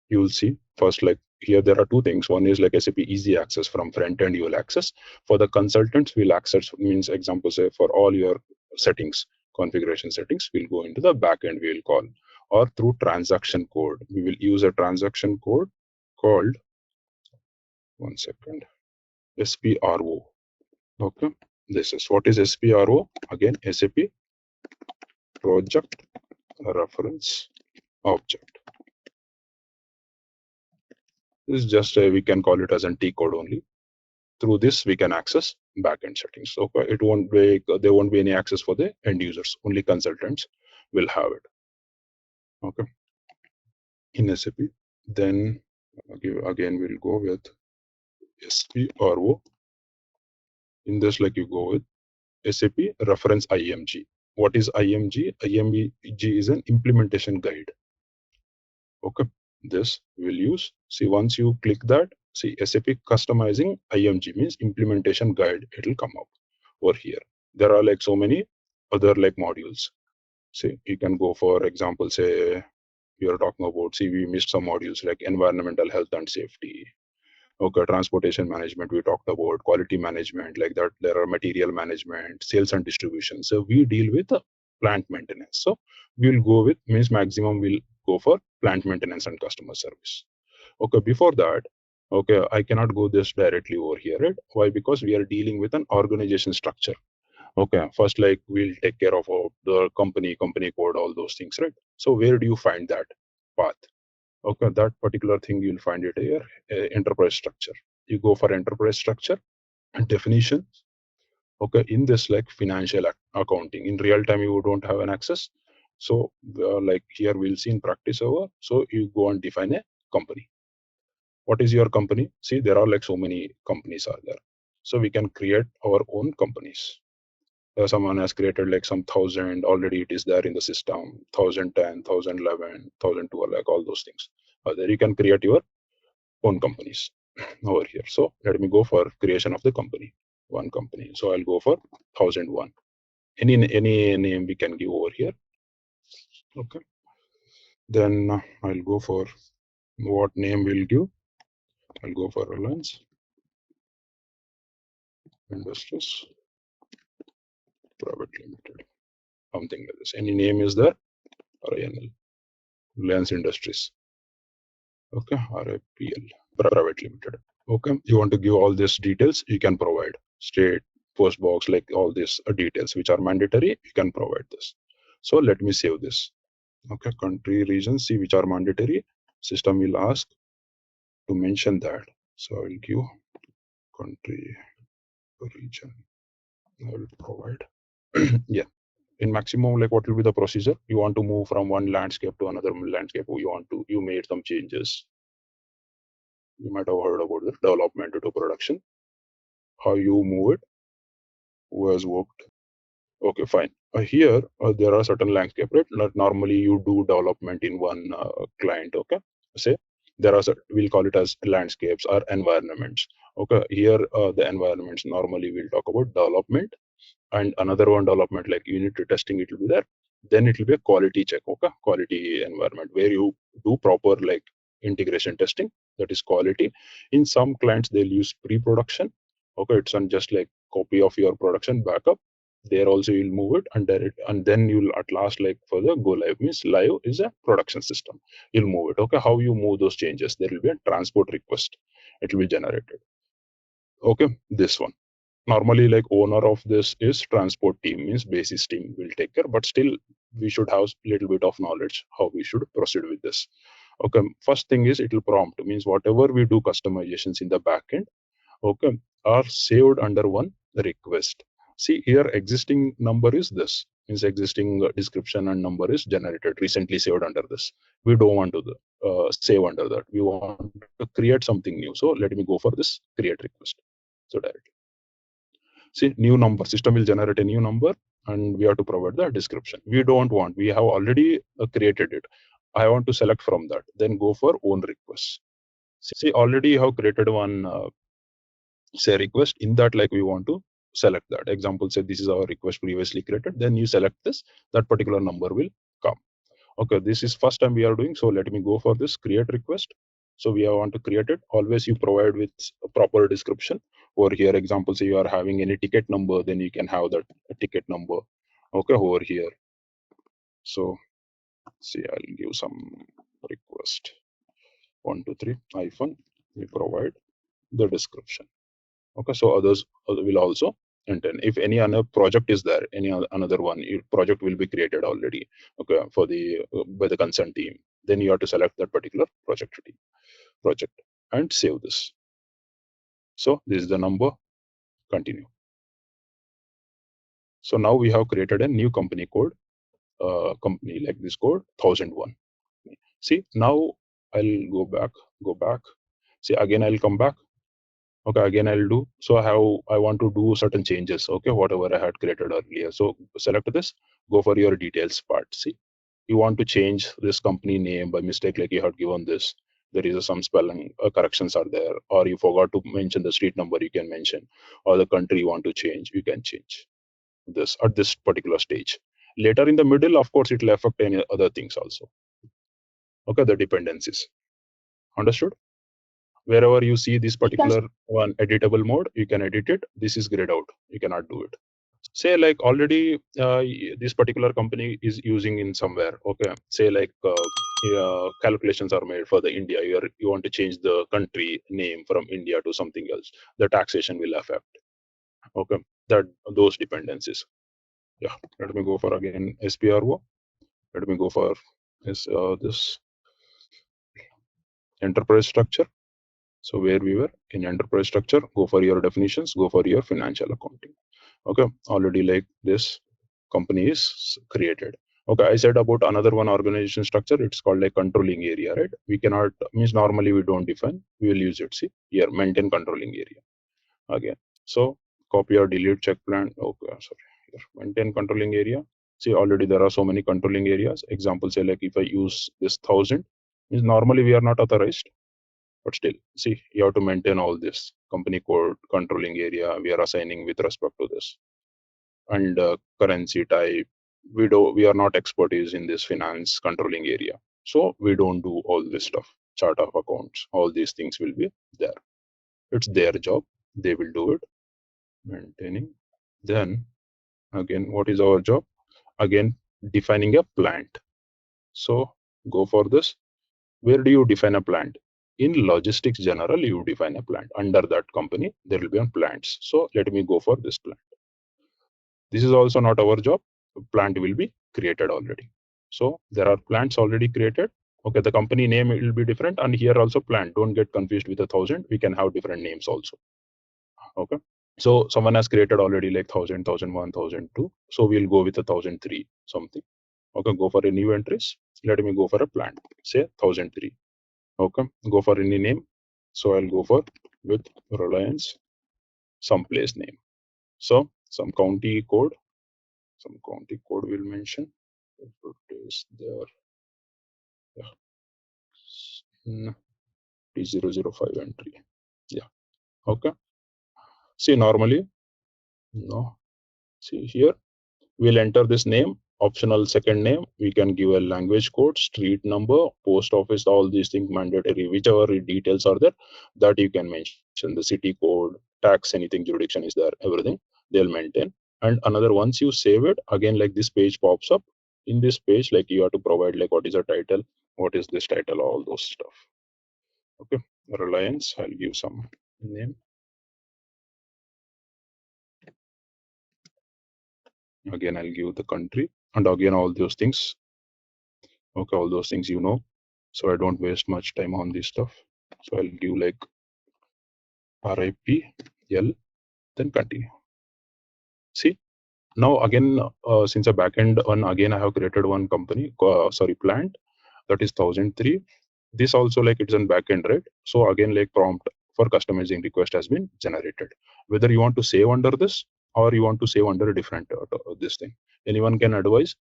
You will see first, like here there are two things. One is like SAP easy access, from front end you will access. For the consultants, we'll access, means example say for all your settings, configuration settings, we'll go into the back end, we'll call, or through transaction code. We will use a transaction code called, one second, SPRO. Okay, this is what is SPRO. Again, SAP project reference object. This is just we can call it as an T code only. Through this we can access backend settings. Okay, it won't be, there won't be any access for the end users, only consultants will have it. Okay, in SAP. Then again we'll go with SPRO. In this, like you go with SAP reference IMG. What is IMG? IMG is an implementation guide. Okay, this we'll use. See, once you click that, see SAP customizing IMG means implementation guide, it will come up over here. There are like so many other like modules. See, you can go for example, say we are talking about, see, we missed some modules like environmental health and safety. Okay, transportation management, we talked about quality management, like that. There are material management, sales and distribution. So we deal with plant maintenance. So we'll go with, means maximum we'll go for plant maintenance and customer service. Okay, before that, okay, I cannot go this directly over here, right? Why? Because we are dealing with an organization structure. Okay, first like we'll take care of the company code, all those things, right? So where do you find that path? Okay, that particular thing you'll find it here, enterprise structure. You go for enterprise structure and definition. Okay, in this like financial accounting, in real time you don't have an access. So like here we'll see in practice over. So you go and define a company. What is your company? See, there are like so many companies are there. So we can create our own companies. Someone has created like some 1,000 already, it is there in the system, 1,010, 1,011, 1,012, like all those things. There you can create your own companies over here. So let me go for creation of the company, one company. So I'll go for 1,001. Any name we can give over here. Okay. Then I'll go for what name we'll give. I'll go for Reliance Industries Private Limited. Something like this. Any name is there? RINL. Reliance Industries. Okay, RIPL Private Limited. Okay, you want to give all these details, you can provide state, post box, like all these details which are mandatory, you can provide this. So let me save this. Okay, country, region, see which are mandatory. System will ask to mention that. So I will give country, region. I will provide. Yeah. In maximum, like what will be the procedure? You want to move from one landscape to another landscape, or you made some changes. You might have heard about the development to production. How you move it, who has worked. Okay, fine. Here, there are certain landscape, right? Normally, you do development in one client. Okay, say there are, we'll call it as landscapes or environments. Okay, here the environments, normally we'll talk about development, and another one development like unit testing, it will be there. Then it will be a quality check. Okay, quality environment where you do proper like integration testing, that is quality. In some clients they'll use pre-production. Okay, it's not just like copy of your production backup. there also you'll move it and direct, and then you'll at last, like for the go live, means live is a production system, you'll move it. Okay, how you move those changes? There will be a transport request, it will be generated. Okay, this one normally, like owner of this is transport team, means basis team will take care, but still we should have little bit of knowledge how we should proceed with this. Okay, first thing is it will prompt, means whatever we do customizations in the backend, okay, are saved under one request. See here, existing number is this, means existing description and number is generated, recently saved under this. We don't want to save under that, we want to create something new. So let me go for this create request. So directly, see, new number, system will generate a new number and we have to provide the description. We don't want, we have already created it, I want to select from that, then go for own request. See, already you have created one say request, in that like we want to select that example, say this is our request previously created, then you select this, that particular number will come. Okay, this is first time we are doing, so let me go for this create request. So we want to create it, always you provide with a proper description. Over here example, say you are having any ticket number, then you can have that ticket number. Okay, over here, so see, I'll give some request 123 hyphen, we provide the description. Okay, so others will also enter. If any other project is there, any another one project will be created already, okay, for the by the consent team, then you have to select that particular project and save this. So this is the number, continue. So now we have created a new company code, company like this code 1001. See, now I'll go back, see again I'll come back. Okay, again I'll do, so how I want to do certain changes, okay, whatever I had created earlier. So select this, go for your details part. See, you want to change this company name by mistake, like you had given this, there is some spelling corrections are there, or you forgot to mention the street number, you can mention, or the country you want to change, you can change this at this particular stage. Later in the middle, of course, it will affect any other things also. Okay, the dependencies, understood? Wherever you see this particular one editable mode, you can edit it. This is grayed out, you cannot do it. Say like already this particular company is using in somewhere, okay, say like calculations are made for the India, you want to change the country name from India to something else, the taxation will affect, okay, that those dependencies. Yeah, let me go for again SPRO, let me go for this enterprise structure. So where we were in enterprise structure, go for your definitions, go for your financial accounting. Okay, already like this company is created. Okay, I said about another one organization structure, it's called like controlling area, right? We cannot, means normally we don't define, we will use it. See here, maintain controlling area again. So copy or delete check plan. Okay, sorry, here, maintain controlling area. See, already there are so many controlling areas. Example, say like if I use this 1000, means normally we are not authorized, but still, see, you have to maintain all this company code, controlling area, we are assigning with respect to this, and currency type. We are not expertise in this finance controlling area, so we don't do all this stuff. Chart of accounts, all these things will be there. It's their job, they will do it, maintaining. Then again, what is our job? Again, defining a plant. So go for this. Where do you define a plant? In logistics general, you define a plant. Under that company, there will be on plants. So let me go for this plant. This is also not our job. Plant will be created already. So there are plants already created. Okay, the company name will be different, and here also plant. Don't get confused with 1000. We can have different names also. Okay. So someone has created already like 1000, 1001, 1002. So we'll go with 1003 something. Okay, go for a new entries. Let me go for a plant. Say 1003. Okay, go for any name. So I'll go for with Reliance, some place name. So some county code will mention. It is there. Yeah. T005 entry. Yeah. Okay. See, normally, no. See here, we'll enter this name, optional second name. We can give a language code, street number, post office, all these things mandatory. Whichever details are there, that you can mention. The city code, tax, anything, jurisdiction is there, everything they'll maintain. And another, once you save it, again like this page pops up. In this page, like you have to provide like what is the title, what is this title, all those stuff. Okay, Reliance, I'll give some name. Again, I'll give the country, and again all those things. Okay, all those things, so I don't waste much time on this stuff. So I'll give like RIPL, then continue. See, now again, since a backend one, again I have created one company, plant, that is 1003. This also like it's in backend, right? So again, like prompt for customizing request has been generated. Whether you want to save under this or you want to save under a different this thing, anyone can advise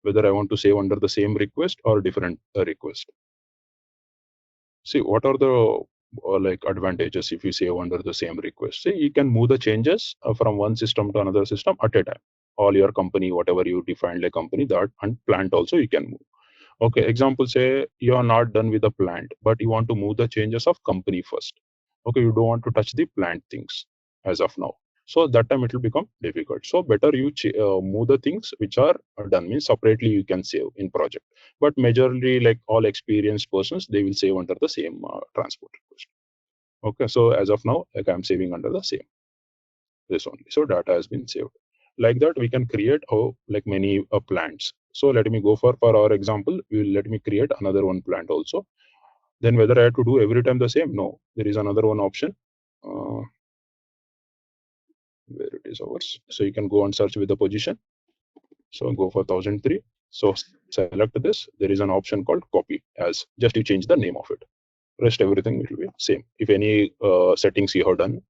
whether I want to save under the same request or different request. See, what are the like advantages if you save under the same request? See, you can move the changes from one system to another system at a time. All your company, whatever you defined like company, that and plant also you can move. Okay, example, say you are not done with the plant, but you want to move the changes of company first. Okay, you don't want to touch the plant things as of now. So that time it will become difficult. So better you move the things which are done, means separately you can save in project. But majorly like all experienced persons, they will save under the same transport request. Okay, so as of now, like I'm saving under the same this only. So data has been saved. Like that, we can create like many plants. So let me go for our example. Let me create another one plant also. Then whether I have to do every time the same? No, there is another one option. Where it is ours. So you can go and search with the position. So go for 1003. So select this. There is an option called copy as. Just you change the name of it. Rest everything will be same. If any settings you have done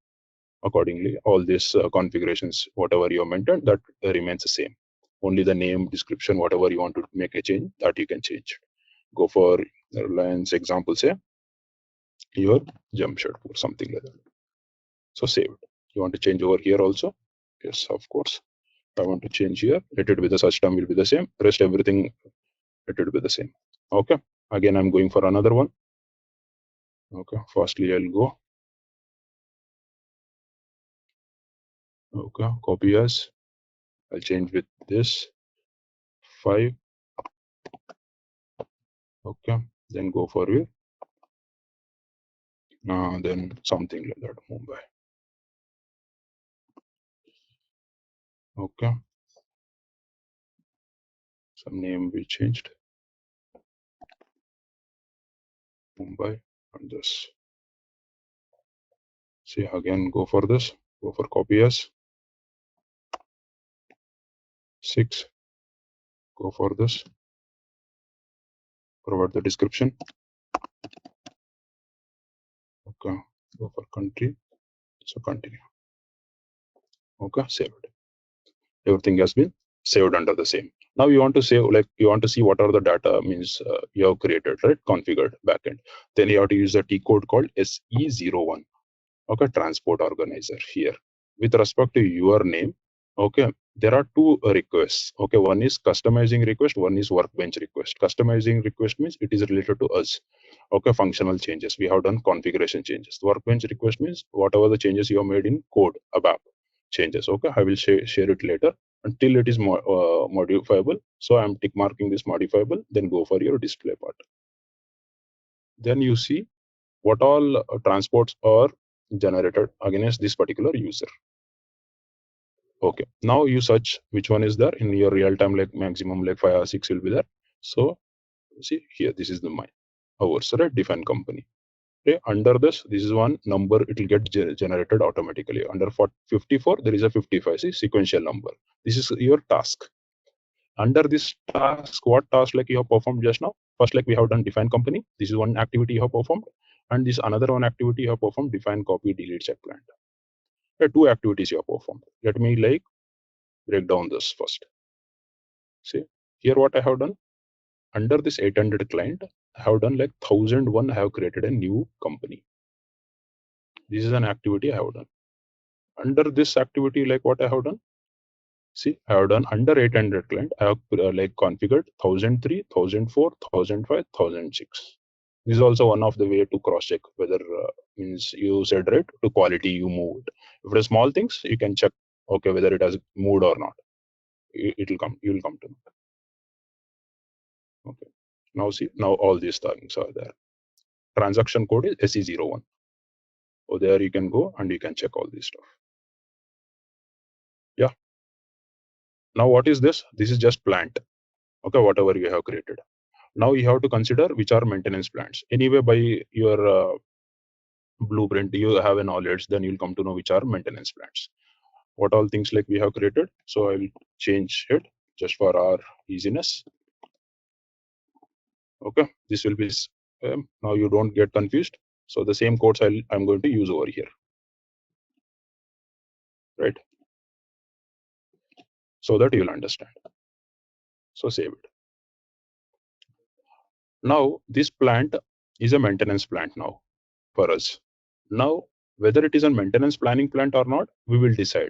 accordingly, all these configurations, whatever you mentioned, that remains the same. Only the name, description, whatever you want to make a change, that you can change. Go for Reliance example, say your Jamshedpur, something like that. So save it. You want to change over here also? Yes, of course. I want to change here. Let it be the search term will be the same. Rest everything, let it be the same. Okay. Again, I'm going for another one. Okay. Firstly, I'll go. Okay. Copy as. I'll change with this 5. Okay. Then go for it. Then something like that. Mumbai. Okay. Some name we changed. Mumbai and this. See, again, go for this. Go for copy as 6. Go for this. Provide the description. Okay. Go for country. So continue. Okay. Save it. Everything has been saved under the same. Now you want to save, like you want to see what are the data means you have created, right? Configured backend. Then you have to use the T code called SE01. Okay, transport organizer here. With respect to your name, okay, there are two requests. Okay, one is customizing request, one is workbench request. Customizing request means it is related to us. Okay, functional changes. We have done configuration changes. Workbench request means whatever the changes you have made in code, ABAP changes. Okay, I will share it later until it is modifiable. So I'm tick marking this modifiable, then go for your display part. Then you see what all transports are generated against this particular user. Okay, now you search which one is there in your real time, like maximum like 5 or 6 will be there. So see here, this is the mine, ours, right? Define company. Okay, under this is one number, it will get generated automatically. Under 54, there is a 55, see, sequential number. This is your task. Under this task, what task like you have performed just now? First, like we have done define company. This is one activity you have performed. And this another one activity you have performed, define, copy, delete, check plant. There are two activities you have performed. Let me like break down this first. See, here what I have done. Under this 800 client, I have done like 1001, I have created a new company. This is an activity I have done. Under this activity, like what I have done, see, I have done under 800 client, I have like configured 1003, 1004, 1005, 1006. This is also one of the way to cross check whether means you said right to quality you moved. If it is small things, you can check Okay, whether it has moved or not, it will come. You will come to know. Okay. Now see, now all these things are there. Transaction code is SE01. So there you can go and you can check all this stuff. Yeah. Now what is this? This is just plant. Okay, whatever you have created. Now you have to consider which are maintenance plants. Anyway, by your blueprint, you have a knowledge, then you'll come to know which are maintenance plants. What all things like we have created. So I will change it just for our easiness. Okay, this will be now you don't get confused. So the same codes I'm going to use over here, right? So that you'll understand. So save it. Now this plant is a maintenance plant now for us. Now whether it is a maintenance planning plant or not, we will decide.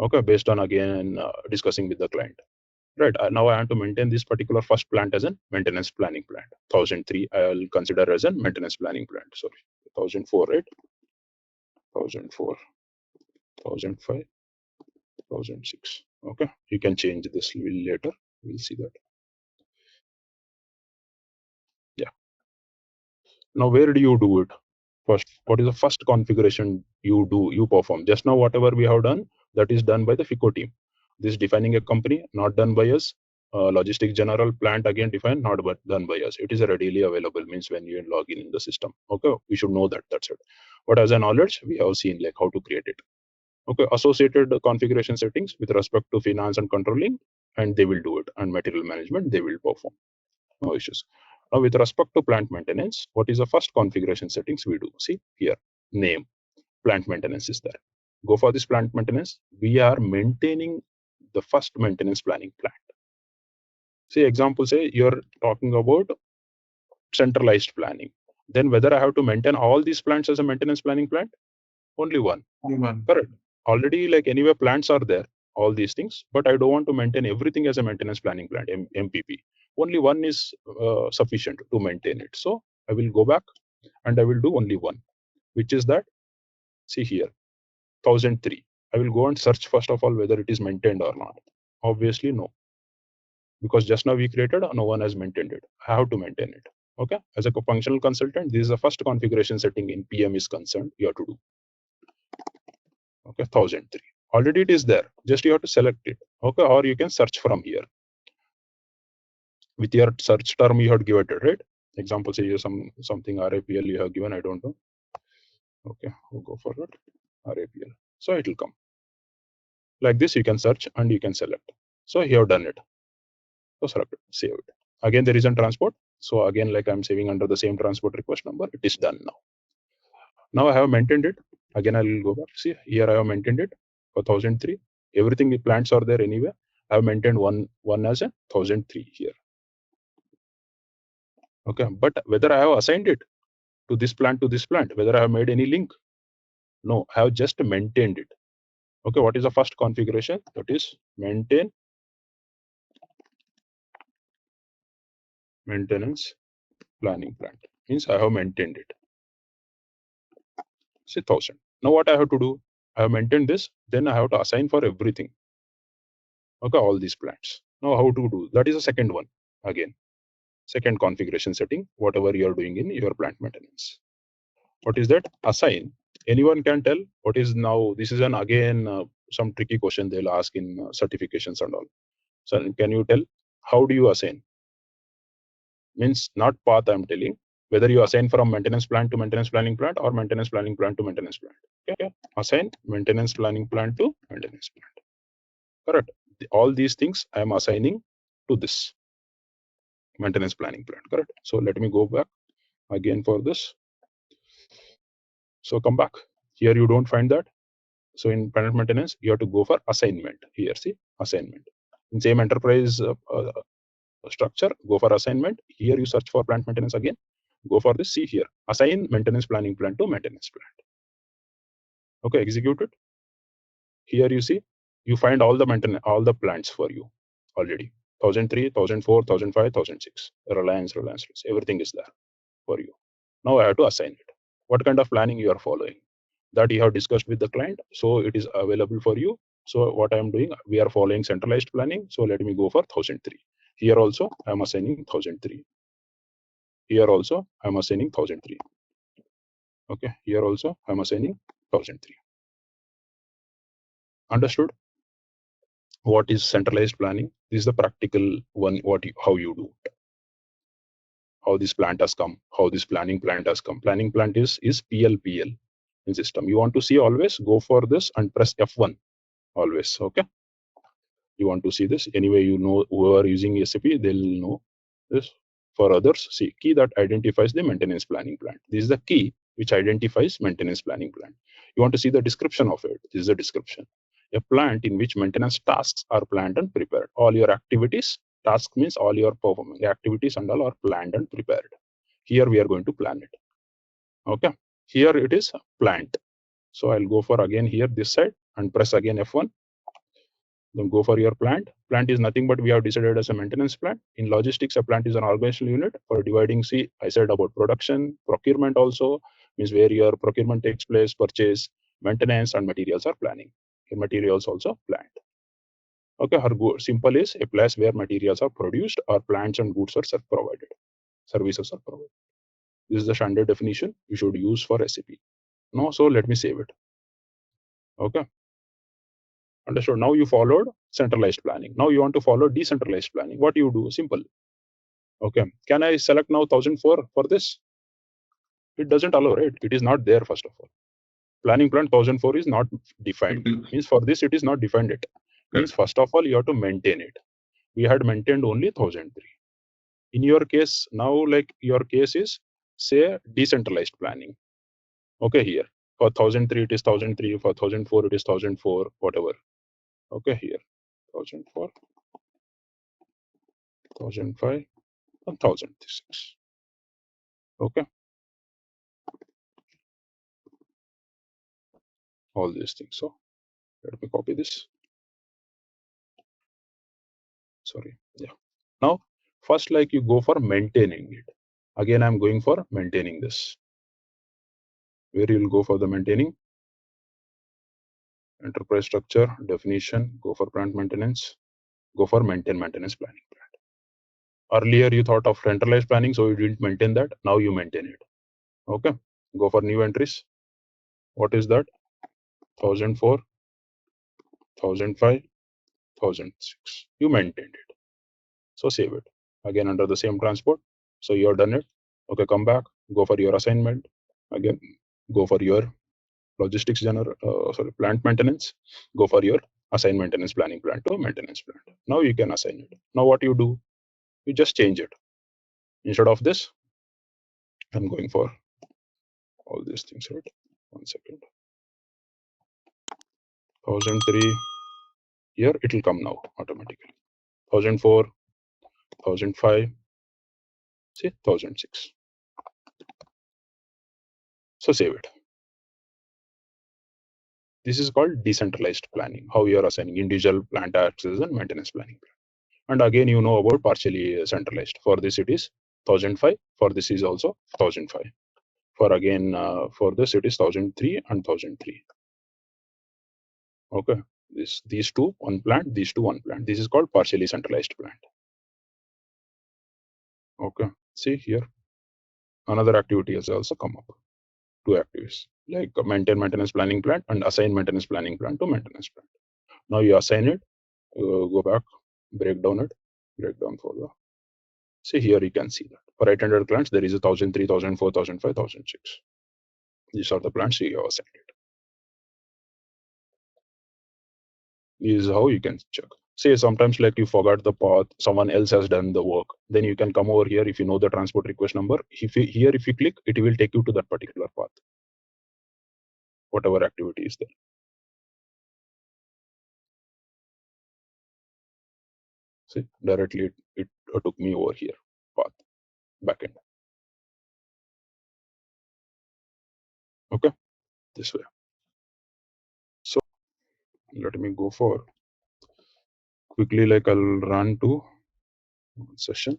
Okay, based on again discussing with the client. Right, now I want to maintain this particular first plant as a maintenance planning plant. 1003 I'll consider as a maintenance planning plant. Sorry, 1004, right? 1004, 1005, 1006. Okay, you can change this a little later. We'll see that. Yeah. Now where do you do it? First, what is the first configuration you perform? Just now, whatever we have done, that is done by the FICO team. This defining a company, not done by us. Logistic general plant again defined, not but done by us. It is readily available, means when you log in the system. Okay, we should know that. That's it. But as a knowledge, we have seen like how to create it. Okay, associated configuration settings with respect to finance and controlling, and they will do it. And material management, they will perform. No issues. Now, with respect to plant maintenance, what is the first configuration settings we do? See here, name, plant maintenance is there. Go for this plant maintenance. We are maintaining the first maintenance planning plant. See, example, say you're talking about centralized planning. Then whether I have to maintain all these plants as a maintenance planning plant? Only one. Only one. Correct. Already, like anyway, plants are there, all these things, but I don't want to maintain everything as a maintenance planning plant, MPP. Only one is sufficient to maintain it. So I will go back and I will do only one, which is that, see here, 1003. I will go and search first of all whether it is maintained or not. Obviously, no, because just now we created, no one has maintained it. I have to maintain it. Okay, as a functional consultant, this is the first configuration setting in PM is concerned, you have to do. Okay, 1003. Already it is there. Just you have to select it. Okay, or you can search from here. With your search term, you have given it, right? Example, say you something RAPL you have given. I don't know. Okay, we'll go for it. RAPL. So it will come. Like this, you can search and you can select. So you have done it. So select it, save it. Again, there is a transport. So again, like I'm saving under the same transport request number, it is done now. Now I have maintained it. Again, I will go back. See, here I have maintained it for 1003. Everything the plants are there anyway. I have maintained one as a 1003 here. Okay, but whether I have assigned it to this plant, whether I have made any link, no, I have just maintained it. Okay, what is the first configuration? That is maintain maintenance planning plant. Means I have maintained it. Say 1000. Now what I have to do? I have maintained this. Then I have to assign for everything. Okay, all these plants. Now how to do? That is the second one. Again, second configuration setting. Whatever you are doing in your plant maintenance. What is that? Assign. Anyone can tell what is now. This is an again some tricky question they'll ask in certifications and all. So can you tell how do you assign? Means not path I'm telling. Whether you assign from maintenance plant to maintenance planning plant or maintenance planning plant to maintenance plant. Okay, assign maintenance planning plant to maintenance plant. Correct. All these things I am assigning to this maintenance planning plant. Correct. So let me go back again for this. So come back here. You don't find that. So in plant maintenance, you have to go for assignment here. See, assignment in same enterprise structure. Go for assignment. Here you search for plant maintenance again. Go for this. See here, assign maintenance planning plant to maintenance plant. Okay, execute it. Here you see, you find all the plants for you already. 1003, 1004, 1005, 1006. Reliance, everything is there for you. Now I have to assign it. What kind of planning you are following? That you have discussed with the client, so it is available for you. So what I am doing, we are following centralized planning. So let me go for 1003. Here also I am assigning 1003. Here also I am assigning 1003. Okay, here also I am assigning 1003. Understood? What is centralized planning? This is the practical one. How you do it. How this plant has come, how this planning plant has come. Planning plant is PL in system. You want to see always, go for this and press F1 always. Okay. You want to see this anyway, you know, who are using SAP, they'll know this. For others, see key that identifies the maintenance planning plant. This is the key which identifies maintenance planning plant. You want to see the description of it. This is the description. A plant in which maintenance tasks are planned and prepared. All your activities, task means all your performing activities and all are planned and prepared. Here we are going to plan it. Okay. Here it is plant. So I'll go for again here this side and press again F1. Then go for your plant. Plant is nothing but we have decided as a maintenance plant. In logistics, a plant is an organizational unit for dividing. See, I said about production, procurement also means where your procurement takes place, purchase, maintenance, and materials are planning. Your materials also planned. Okay, her simple is a place where materials are produced or plants and goods are provided, services are provided. This is the standard definition you should use for SAP. No, so let me save it. Okay. Understood. Now you followed centralized planning. Now you want to follow decentralized planning. What you do? Simple. Okay. Can I select now 1004 for this? It doesn't allow, right? It is not there, first of all. Planning plan 1004 is not defined. Means for this, it is not defined it. Means first of all, you have to maintain it. We had maintained only 1003. In your case, now like your case is, say, decentralized planning. Okay, here. For 1003, it is 1003. For 1004, it is 1004, whatever. Okay, here. 1004. 1005 and 1006. Okay, all these things. So let me copy this. Sorry. Yeah. Now first, like you go for maintaining it. Again, I'm going for maintaining this. Where you will go for the maintaining? Enterprise structure, definition, go for plant maintenance, go for maintenance planning plant. Earlier you thought of centralized planning, so you didn't maintain that. Now you maintain it. Okay, go for new entries. What is that? 1004, 1005, 1006. You maintained it. So save it. Again under the same transport. So you have done it. Okay, come back, go for your assignment. Again, go for your logistics plant maintenance. Go for your assign maintenance planning plan to maintenance plan. Now you can assign it. Now what you do? You just change it. Instead of this, I'm going for all these things, right? 1 second. 1003. Here it will come now automatically. 1004, 1005, see 1006. So save it. This is called decentralized planning, how you are assigning individual plant access and maintenance planning plan. And again, you know about partially centralized. For this, it is 1005. For this is also 1005. For again, for this, it is 1003 and 1003. Okay, these two one plant, these two one plant. This is called partially centralized plant. Okay, see here, another activity has also come up. Two activities like maintain maintenance planning plant and assign maintenance planning plant to maintenance plant. Now you assign it, go back, break down for the. See here, you can see that for 800 plants, there is 1003, 1004, 1005, 1006. These are the plants you have assigned it. This is how you can check. Say sometimes like you forgot the path, someone else has done the work. Then you can come over here if you know the transport request number. If you click, it will take you to that particular path. Whatever activity is there. See, directly it took me over here, path, backend. Okay, this way. So let me go for quickly, like I'll run to session.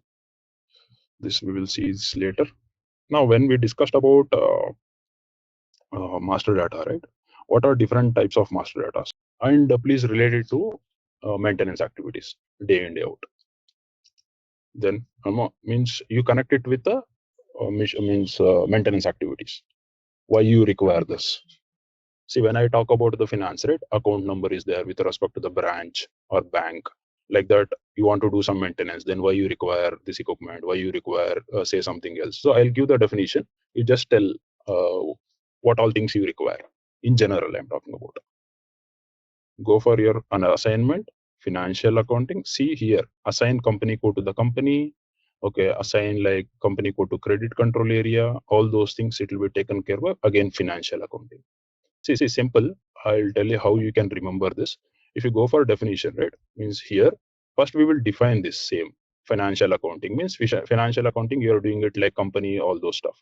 This we will see this later. Now, when we discussed about master data, right? What are different types of master data? and please relate it to maintenance activities day in day out. Then means you connect it with the maintenance activities. Why you require this? See, when I talk about the finance rate, account number is there with respect to the branch or bank. Like that, you want to do some maintenance, then why you require this equipment, why you require say something else. So I'll give the definition. You just tell what all things you require. In general, I'm talking about. Go for your an assignment, financial accounting. See here, assign company code to the company. Okay, assign like company code to credit control area. All those things it will be taken care of. Again, financial accounting. See, simple. I'll tell you how you can remember this. If you go for definition, right, means here, first we will define this same financial accounting. Means financial accounting, you are doing it like company, all those stuff.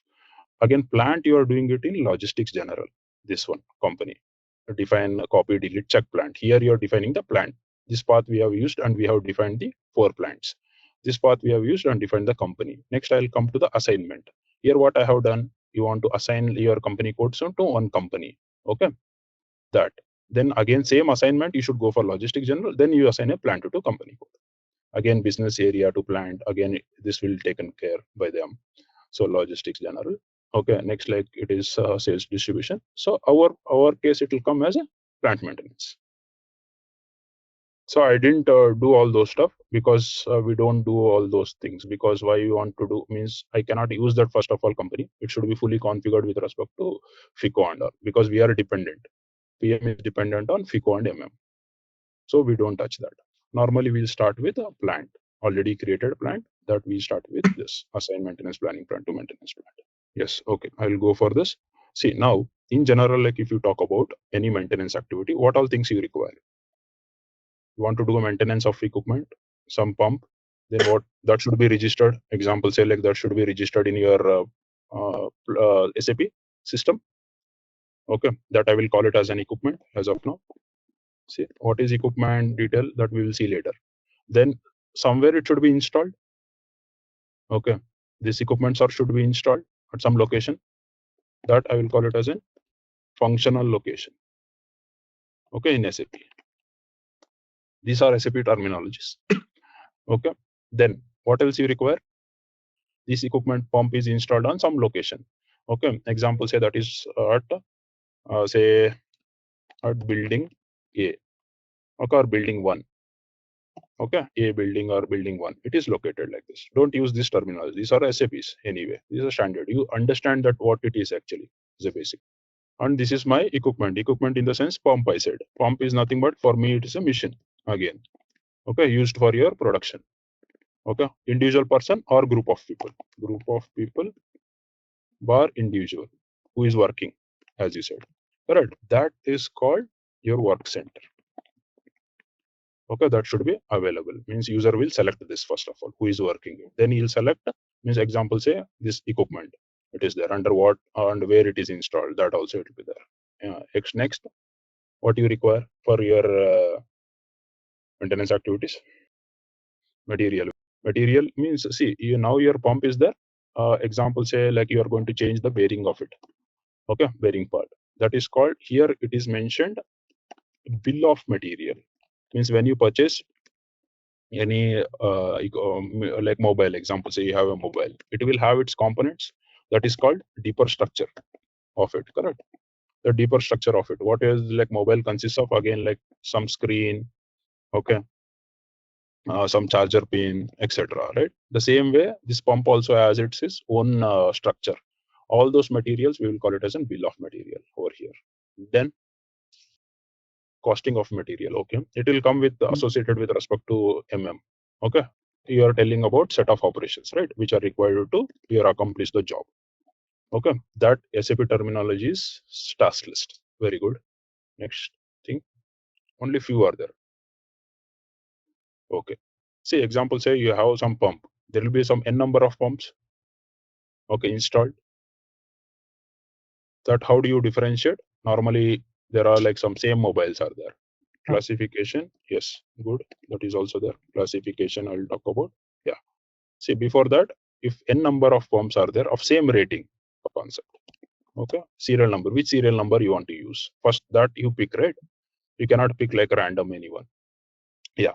Again, plant, you are doing it in logistics general. This one, company. Define, copy, delete, check plant. Here you are defining the plant. This path we have used and we have defined the 4 plants. This path we have used and defined the company. Next, I'll come to the assignment. Here, what I have done, you want to assign your company codes to one company. Okay, that. Then again, same assignment, you should go for logistics general. Then you assign a plant to company code. Again, business area to plant. Again, this will taken care by them. So logistics general. Okay, next, like it is sales distribution. So our case, it will come as a plant maintenance. So I didn't do all those stuff because we don't do all those things. Because why you want to do means I cannot use that first of all company. It should be fully configured with respect to FICO and all, because we are dependent. PM is dependent on FICO and MM. So we don't touch that. Normally we'll start with a plant, already created plant, that we start with this assign maintenance planning plant to maintenance plant. Yes, okay, I will go for this. See, now in general, like if you talk about any maintenance activity, what all things you require? You want to do a maintenance of equipment, some pump, then what that should be registered. Example, say like that should be registered in your SAP system. Okay, that I will call it as an equipment as of now. See, what is equipment detail, that we will see later. Then somewhere it should be installed. Okay, this equipment should be installed at some location. That I will call it as a functional location. Okay, in SAP. These are SAP terminologies. Okay, then what else you require? This equipment pump is installed on some location. Okay, example, say that is at say at building A. Okay, or building 1. Okay, A building or building 1. It is located like this. Don't use this terminology. These are SAPs anyway. These are standard. You understand that what it is actually is a basic. And this is my equipment. Equipment in the sense pump, I said. Pump is nothing but for me it is a machine again. Okay, used for your production. Okay, individual person or group of people. Group of people bar individual who is working, as you said. Correct. That is called your work center. Okay, that should be available. Means user will select this first of all, who is working. Then he'll select, means example, say this equipment. It is there under what and where it is installed. That also it will be there. Next, what you require for your maintenance activities? Material. Material means, see, you now your pump is there. Example, say like you are going to change the bearing of it. Okay, bearing part. That is called, here it is mentioned, bill of material. Means when you purchase any like mobile, example, say you have a mobile, it will have its components. That is called deeper structure of it. Correct. The deeper structure of it. What is like mobile consists of? Again, like some screen. Okay, some charger pin, etc. Right. The same way, this pump also has its own structure. All those materials we will call it as a bill of material over here. Then costing of material. Okay, it will come with associated with respect to MM. Okay, you are telling about set of operations, right, which are required to you accomplish the job. Okay, that SAP terminology is task list. Very good. Next thing, only few are there. Okay, see example, say you have some pump. There will be some n number of pumps. Okay, installed. That how do you differentiate? Normally there are like some same mobiles are there. Classification, yes, good. That is also there. Classification I will talk about. Yeah. See, before that, if n number of pumps are there of same rating concept. Okay, serial number. Which serial number you want to use? First that you pick, right? You cannot pick like random anyone. Yeah,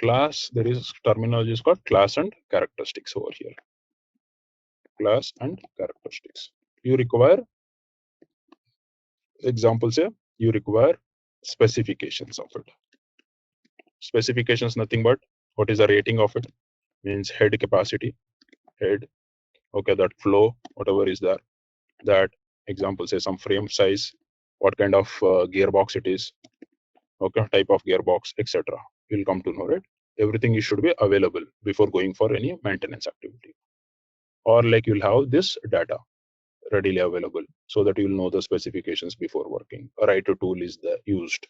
class, there is terminology is called class and characteristics over here. Class and characteristics. You require, example say, you require specifications of it. Specifications nothing but what is the rating of it, means head capacity, head, okay, that flow, whatever is there, that example say some frame size, what kind of gearbox it is, okay, type of gearbox, etc. You'll come to know, right? Everything should be available before going for any maintenance activity, or like you'll have this data readily available so that you'll know the specifications before working. A right tool is used,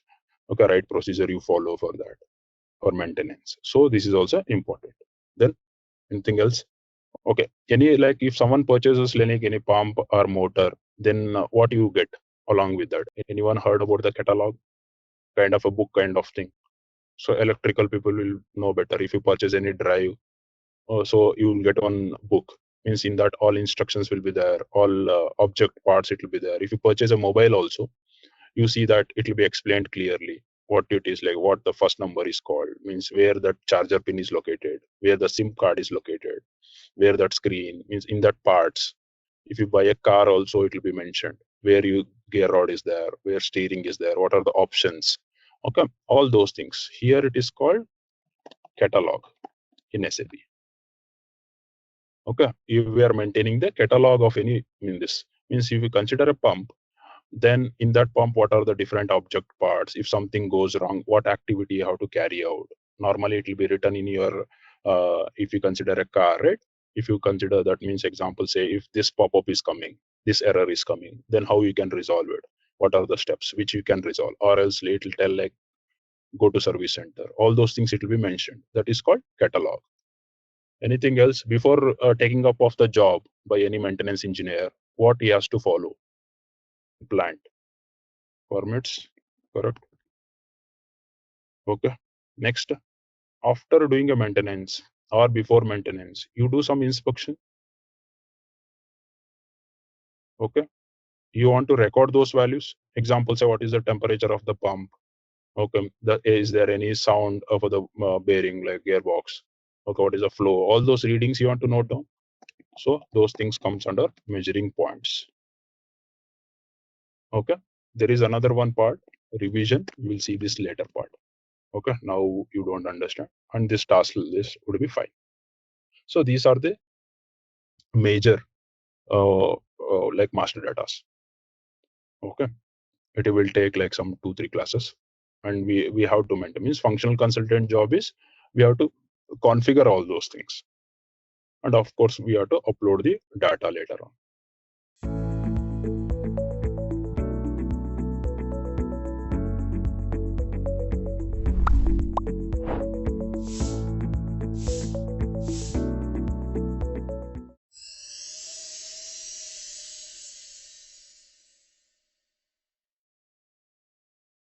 okay, right procedure you follow for that, for maintenance. So this is also important. Then anything else? Okay, any, like if someone purchases like any pump or motor, then what you get along with that? Anyone heard about the catalog? Kind of a book kind of thing. So electrical people will know better. If you purchase any drive, so you will get one book, means in that all instructions will be there, all object parts it will be there. If you purchase a mobile also, you see that it will be explained clearly what it is, like what the first number is called, means where that charger pin is located, where the SIM card is located, where that screen, means in that parts. If you buy a car also, it will be mentioned where you gear rod is there, where steering is there, what are the options, okay, all those things. Here it is called catalog in SAP. Okay, if we are maintaining the catalog of any, in this means if you consider a pump, then in that pump what are the different object parts, if something goes wrong, what activity you have to carry out. Normally it will be written in your if you consider a car, right? If you consider, that means example say if this pop-up is coming, this error is coming, then how you can resolve it, what are the steps which you can resolve, or else it will tell like go to service center, all those things it will be mentioned. That is called catalog. Anything else before taking up of the job by any maintenance engineer, what he has to follow? Plant permits, correct? Okay. Next, after doing a maintenance or before maintenance, you do some inspection. Okay. You want to record those values. Example, say what is the temperature of the pump. Okay. Is there any sound of the bearing like gearbox? Okay. What is the flow? All those readings you want to note down. So those things comes under measuring points. Okay. There is another one part, revision. You will see this later part. Okay. Now you don't understand, and this task list would be fine. So these are the major like master datas. Okay, it will take like some 2-3 classes, and we have to maintain, means functional consultant job is we have to configure all those things, and of course we have to upload the data later on.